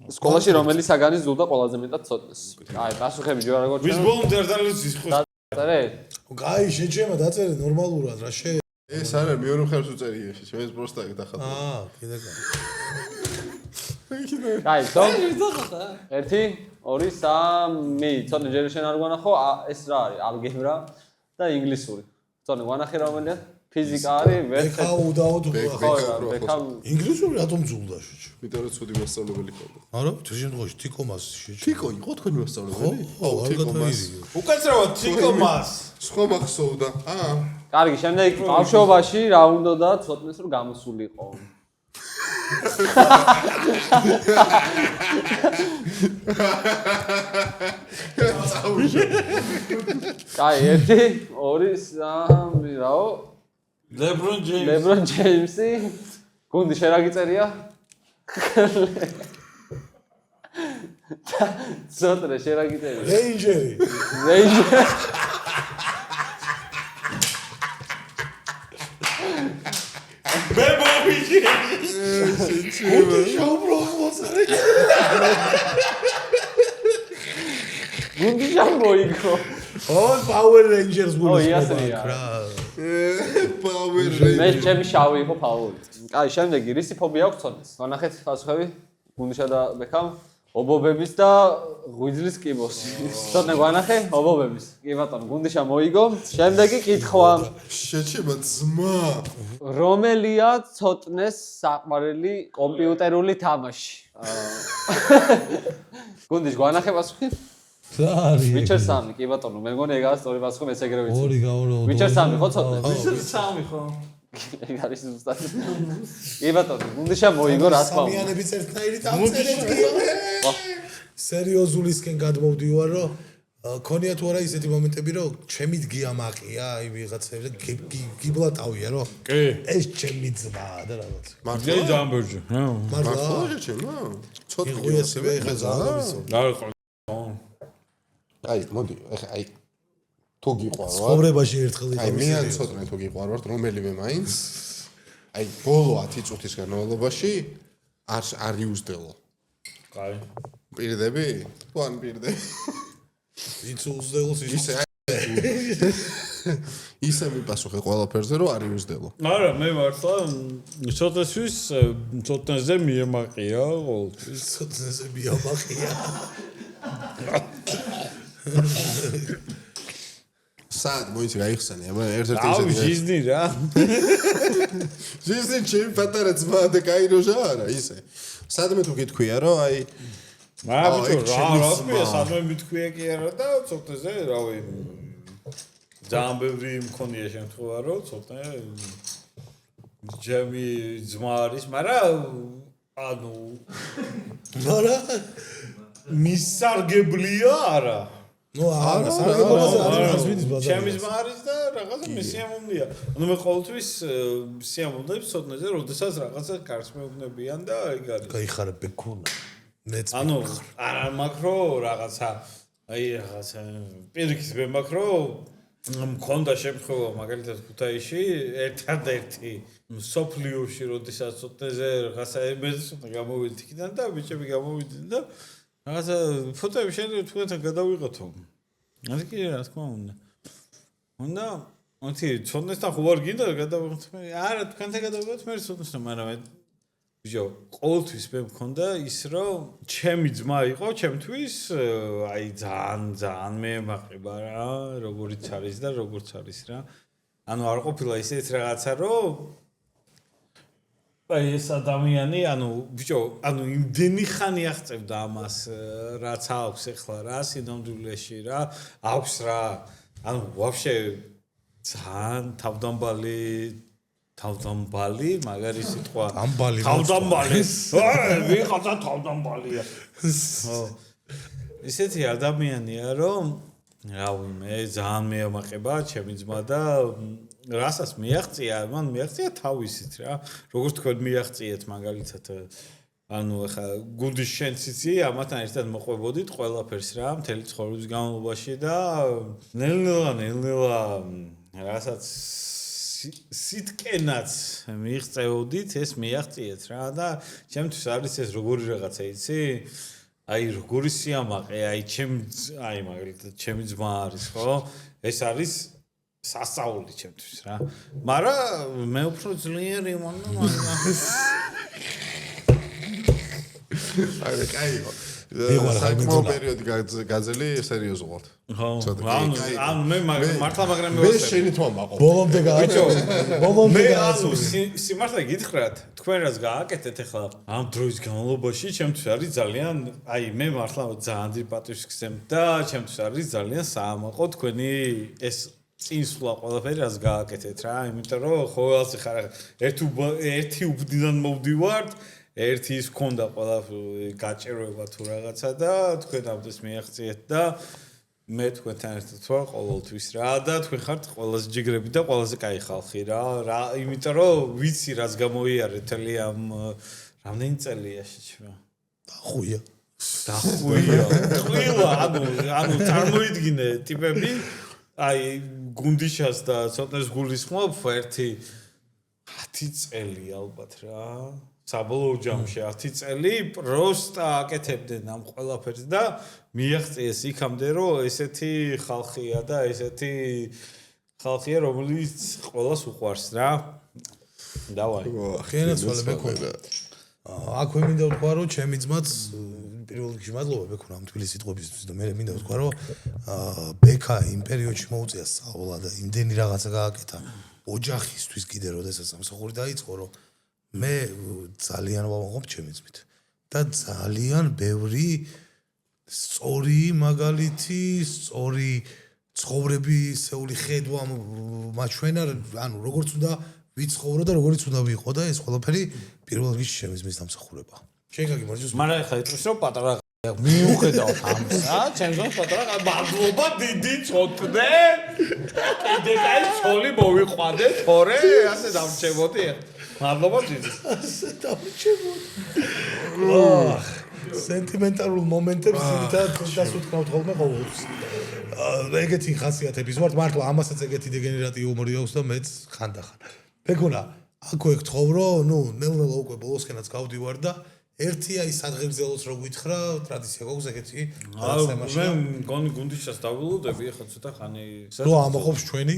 სკოლაში რომელი საგანი ზულდა ყველაზე მეტად ცოტნეს? აი, პასუხები ჯერ როგორ ვის ბოლომდე არ დალოცის ხო? დაწერე? კაი, შეჩემა დაწერე ნორმალურად რა შე. ეს არა, მეორე ხერს უწერია, შეჩემეს პროსტა დახატა. კიდე კაი. კაი, თო? 1 2 3 ცოტნე ჯერ შენ არ გვანახო, ეს რა არის? ალგებრა და ინგლისური. ცოტნე გვანახე რომელია? ფიზიკა არის, ბექა უდაოდ ხო, ბექა ინგლისური რატომ ძულდა შეჩე? იმიტომ რომ ცუდი მასწავლებელი ხარ. არა, თელ შემთხვევაში თიკომას შეჩე. თიკო იყო თქვენი მასწავლებელი? ხო, თიკომას. უკაცრავად თიკომას. სხვა მახსოვდა. კარგი, შემდეგ ბავშვობაში რა უნდა და ცოტნეს რომ გამოსულიყო. კაი, 1 2 3 რაო? ლებრონ ჯეიმსი. გუნდი შენ რა გიწერია? ცოტნე შენ რა გიწერია? რეინჯერი. მე მომიჯი. გუნდი შემოიგო. Power Rangers გულს იასრია. Power მე ჩემი შავი იყო ფაული. კაი, შემდეგი რისი ფობია აქვს ცოტნეს? განახეთ პასუხები. გუნდისა და ბექამ, ობობების და ღვიძლის კიბოსი. ცოტნე განახე ობობების. კი ბატონო, გუნდიშა მოიგო. შემდეგი კითხვა. შეჩება ძმა. რომელია ცოტნეს საყვარელი კომპიუტერული თამაში? გუნდიშ განახე პასუხი? არის. Witcher 3, კი ბატონო, მე მგონი ეგაა სწორი პასუხი, მეც ეგრე ვიცი. ორი გაურო. Witcher 3 ხო ცოტნე? Witcher 3 ხო? ეგ არის ზუსტად. კი ბატონო, გუნდიშა მოიგო რა თქმა უნდა. სამიანების ერთნაირი დავწერეთ გიო. სერიოზულისკენ გადმოვდივარ, რომ ქონია თუ არა ისეთი მომენტები, რომ ჩემი გიამაყია, აი ვიღაცები გიბლატავია, რომ კი. ეს ჩემი ძმა და რაღაც. მართლა ჯამბერჯი. მართლა შეჩემა. ცოტნე გიოსებე ეხა ზალავისო. აი, მოდი, ეხა აი თუ გიყვარვარ. ცხოვრებაში ერთხელ აი, მე ან ცოტნე თუ გიყვარვართ რომელიმე მაინც. აი, ბოლო 10 წუთის განმავლობაში არ იუსდელო. კაი. პირდები? თუ ან პირდები? ვინც უზდელოს ისე ისე მიპასუხე ყველაფერზე რომ არ იუსდელო. არა, მე მართლა ცოტნესთვის ცოტნეზე მიემაყია ყოველთვის. ცოტნეზე მიემაყია. სად მოიცი გაიხსენე, აბა ერთ-ერთი აუ, ჟიზნი რა. ჟიზნი ჩემი პატარა ძმა და კაიროჟა არა, ისე. სადმე თუ გითქვია რომ აი ბიჭო, რა ხმია, სადმე მითქვია კი არა და ცოტნეზე, რავი. ძალიან ბევრი მქონია შემთხვევა, რომ ცოტნე ჯემი ძმა არის, მაგრამ ანუ არა მისარგებლია არა. ნუ არა, სარგებლობაზე არ ვიცი ბაზარი. ჩემი ძმა არის და რაღაცა მისიამოვნია. ანუ მე ყოველთვის სიამოვნებს ცოტნეზე, როდესაც რაღაცა კარგს მეუბნებიან და ეგ არის. გაიხარე ბეკუნა. მეც ანუ არა მაქრო რაღაცა აი რაღაცა პირიქით მე მაქრო მქონდა შემთხვევა მაგალითად ქუთაისში ერთადერთი სოფლიოში როდესაც ცოტნეზე რაღაცა ემეცნო გამოვიდი იქიდან და ბიჭები გამოვიდნენ და რაღაცა ფოტოები შეიძლება თქვენთან გადავიღოთო. ასე კი რა თქმა უნდა. უნდა მოთი ცოტნესთან ხო არ გინდა გადავიღოთ მე არა თქვენთან გადავიღოთ მე ცოტნესთან მაგრამ ბიჭო ყოველთვის მე მქონდა ის რომ ჩემი ძმა იყო ჩემთვის აი ძალიან მე მაყრიბა რა როგორიც არის და როგორც არის რა ანუ არ ყოფილა ისეთ რაღაცა რომ აი ეს ადამიანი ანუ ბიჭო ანუ იმდენი ხანი აღწევდა ამას რაც აქვს ახლა რა სინამდვილეში რა აქვს რა ანუ ვაფშე ძალიან თავდამბალი მაგარი სიტყვა თავდამბალი ვიღაცა თავდამბალია ხო ისეთი ადამიანია რომ რავი მე ძალიან მეამაყება ჩემი ძმა და რასაც მიაღწია მან მიაღწია თავისით რა როგორც თქვენ მიაღწიეთ მაგალითად ანუ ახლა გუნდის შენციცი ამათან ერთად მოყვებოდით ყველაფერს რა მთელი ცხოვრების განმავლობაში და ნელ-ნელა რასაც სიტკენაც მიიღწევოდით ეს მიაღწიეთ რა და ჩემთვის არის ეს როგორი რაღაცა იცი აი როგორი სიამაყე აი აი მაგალითად ჩემი ძმა არის ხო ეს არის სასწაული ჩემთვის რა მაგრამ მე უფრო ძლიერი მანდ აი კაიო საკმაო პერიოდი გაძელი სერიოზულად ხო ანუ მე მართლა მაგრამ მე შენი თვა მაყო ბოლომდე ანუ სიმართლე გითხრათ თქვენ რაც გააკეთეთ ახლა ამ დროის განმავლობაში ჩემთვის არის ძალიან აი მე მართლა ძალიან დიდ პატივს გსცემთ და ჩემთვის არის ძალიან საამაყო თქვენი ეს წინსვლა ყველაფერი რაც გააკეთეთ რა იმიტომ რომ ყოველს ხარ ერთი უბნიდან მოვდივართ ერთი ის ქონდა ყველაფერი გაჭირვება თუ რაღაცა და თქვენ ამდეს მიაღწიეთ და მე თქვენთან ერთად ვარ ყოველთვის რა და თქვენ ხართ ყველაზე ჯიგრები და ყველაზე კაი ხალხი რა იმიტომ რომ ვიცი რაც გამოიარე თელი ამ რამდენი წელია შეჩვენა დახუია ყველა ანუ წარმოიდგინე ტიპები აი გუნდიშას და ცოტნეს გულისხმობ ერთი 10 წელი ალბათ რა საბოლოო ჯამში 10 წელი პროსტა აკეთებდნენ ამ ყველაფერს და მიაღწიეს იქამდე რომ ესეთი ხალხია და ესეთი ხალხია რომელიც ყველას უყვარს რა დავაი ხიანაც ვალე მეკონა აქვე მინდა ვთქვა რომ ჩემი ძმაც პირველ რიგში მადლობა მეკონა ამ თბილისის სიტყვებისთვის და მე მინდა ვთქვა რომ ბექა იმ პერიოდში მოუწია სწავლა და იმდენი რაღაცა გააკეთა ოჯახისთვის კიდე როდესაც სამსახური დაიწყო რომ მე ძალიან ვამაყობ ჩემი ძმით და ძალიან ბევრი სწორი მაგალითი, სწორი ცხოვრებისეული ხედვა მაჩვენა, ანუ როგორც უნდა ვიცხოვრო და როგორიც უნდა ვიყო და ეს ყველაფერი პირველ რიგში ჩემი ძმის დამსახურება. შენ გაგიმარჯოს. მაგრამ ეხლა ეტყვის რომ პატარა მიუხედავად ამისა, ჩემს ძმას პატარა მადლობა დიდი წოტნე. კიდე კაი ცოლი მოვიყვანე, თორე ასე დამრჩებოდი. მადლობა დიდი. ასე დამრჩებოდი. სენტიმენტალურ მომენტებს ძირითადად დასუთქავთ ხოლმე ყოველთვის. ეგეთი ხასიათების ვართ, მართლა ამასაც ეგეთი დეგენერატი იუმორი აქვს და მეც ხანდახან. მეგონა, აქვე გთხოვრო, ნუ ნელ-ნელა უკვე ბოლოსკენაც გავდივარ და ერთი აი სადღეგრძელოს რო გითხრა, ტრადიცია გვაქვს ეგეთი. მე მგონი გუნდიშას დავილოდები, ახლა ცოტა ხანი. რო ამაყობს ჩვენი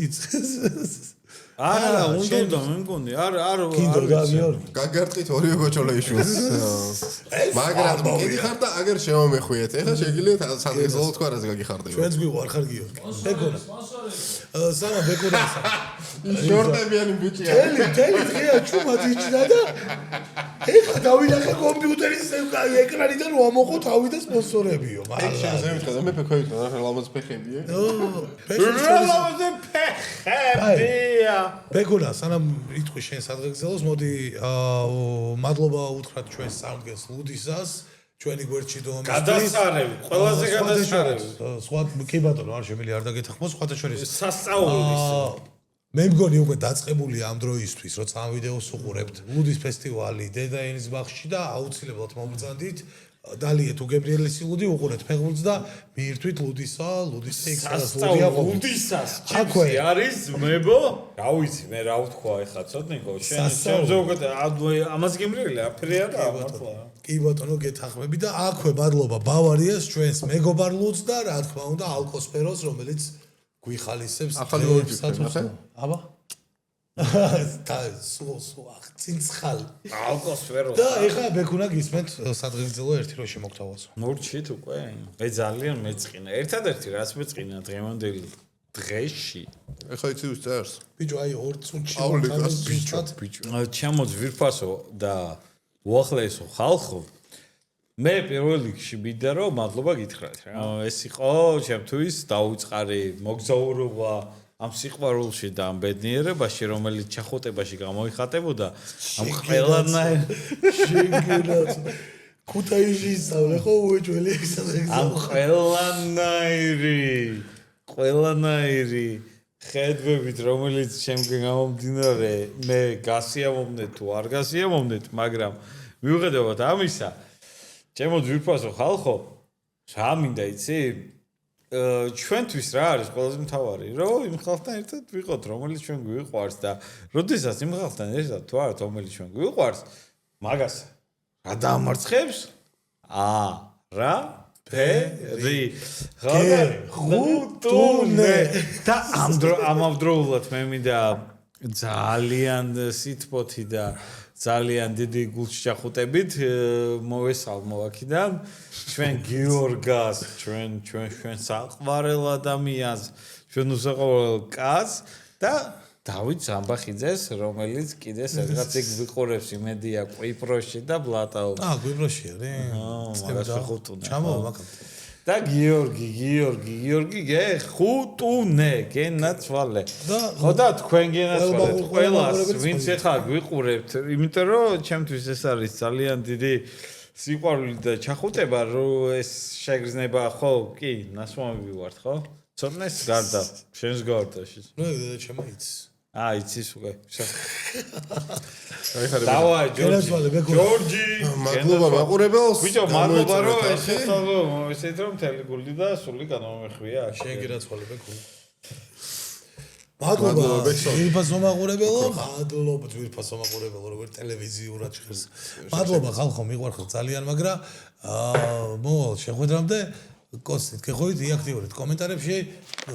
არა, უნდა მე მგონი, არ კიდო და გიორგი. გაგარტყით ორივე გოჩოლაიშვილს. მაგრამ კიდე ხარ და აგერ შემომეხვიეთ. ეხლა შეგიძლიათ სადღეგრძელო თქვა რაც გაგიხარდება. ჩვენც გვიყარ ხარ გიორგი. მეგონა. სანა მეგონა. შორტებიანი ბიჭია. თელი დღეა ჩუმად იჭდა და ეხლა დავინახე კომპიუტერის ეკრანიდან რომ ამოყო თავი და სპონსორებიო. ეგ შენზე ვიტყოდა და მე ფექვით რა ლამაზ ფეხებია. ფეხებია. მეგონა, სანამ იტყვი შენ სადღეგრძელოს, მოდი მადლობა უთხრათ ჩვენს სამგეს ლუდისას, ჩვენი გვერდში დომის. გადასარევი, ყველაზე გადასარევი. სხვა კი ბატონო, არ შემიძლია არ დაგეთახმოს, სხვათა შორის. სასწაულის. მე მგონი უკვე დაწყებულია ამ დროისთვის, როცა ამ ვიდეოს უყურებთ. ლუდის ფესტივალი დედაენის ბაღში და აუცილებლად მომბრძანდით. დალიეთ უგებრიელესი ლუდი უყურეთ ფეხბურთს და მიირთვით ლუდისა იქ ლუდისას ჭიფსი არის მებო რა ვიცი მე რა ვთქვა ეხლა ცოტნიკო შენ ზოგადად ამას გემრიელი აფერი არა მართლა კი ბატონო გეთანხმები და აქვე მადლობა ბავარიას ჩვენს მეგობარ ლუდს და რა თქმა უნდა ალკოსფეროს რომელიც გვიხალისებს ახალი ვიფიქრე აბა და სულ წინცხალი ალკოსფერო და ეხლა ბეკუნა გისმენთ სადღეგრძელო ერთი რო შემოგთავაზო მორჩით უკვე მე ძალიან მეწყინა ერთადერთი რაც მეწყინა დღევანდელი დღეში ეხლა იცი ვის წერს ბიჭო აი ორ წუთში პავლიკას ბიჭო ჩემოც ვირფასო და უახლოესო ხალხო მე პირველ რიგში მინდა რომ მადლობა გითხრათ რა ეს იყო ჩემთვის დაუწყარი მოგზაურობა ამ სიყვარულში და ამ ბედნიერებაში რომელიც ჩახუტებაში გამოიხატებოდა ამ ყველანაირ შეგენაც ქუთაისში ისწავლე ხო უეჭველი ამ ყველანაირი ხედვებით რომელიც შემდგენ გამომდინარე მე გასიამოვნეთ თუ არ გასიამოვნეთ მაგრამ მიუხედავად ამისა ჩემო ძვირფასო ხალხო რა მინდა იცი ჩვენთვის რა არის ყველაზე მთავარი რომ იმ ხალხთან ერთად ვიყოთ რომელიც ჩვენ გვიყვარს და როდესაც იმ ხალხთან ერთად თუ არა რომელიც ჩვენ გვიყვარს მაგას რა დაამარცხებს რა ფერი ხუტუნე და ამავდროულად მე მინდა ძალიან სიტფოთი და ძალიან დიდი გულშეხვუტებით მოვესალმო აქედან ჩვენ გიორგას ჩვენ საყვარელ ადამიანს ჩვენ უსაყვარელ კაცს და დავით ზამბახიძეს რომელიც კიდე სადღაც ეგ ვიყურებს იმედია კვიპროსში და ბლატაო კვიპროსში არის ჩამო მაგალ და გიორგი ხუტუნე გენაცვალე ხო და თქვენ გენაცვალეთ ყველას ვინც ეხლა გვიყურებთ იმიტომ რომ ჩემთვის ეს არის ძალიან დიდი სიყვარული და ჩახუტება რომ ეს შეგრძნება ხო კი ნასვამები ვართ ხო ცოტნეს გარდა შენს გარდაში ნუ და ჩემაიც იცის უკვე დავაი ჯორჯი მადლობა მაყურებელს ბიჭო მადლობა რომ ესეთ რომ მთელი გული და სული განამეხვია შენ გირაცვალებ ეკუნა მადლობა ძვირფასო მაყურებელო მადლობა ძვირფასო მაყურებელო როგორც ტელევიზიურად ჟღერს მადლობა ხალხო მიყვარხარ ძალიან მაგრამ მოვალ შეხვედრამდე კოსით გეხოვით იაქტიურეთ კომენტარებში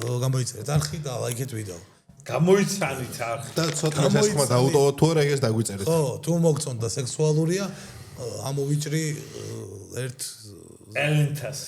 გამოიწერეთ არხი და ლაიქეთ ვიდეო გამოიცანით არხი და ცოტა შესხმა დაუტოვოთ თუ არა ეგეს დაგვიწერეთ ხო თუ მოგწონდა სექსუალურია ამოვიჭრი ერთ ელენთას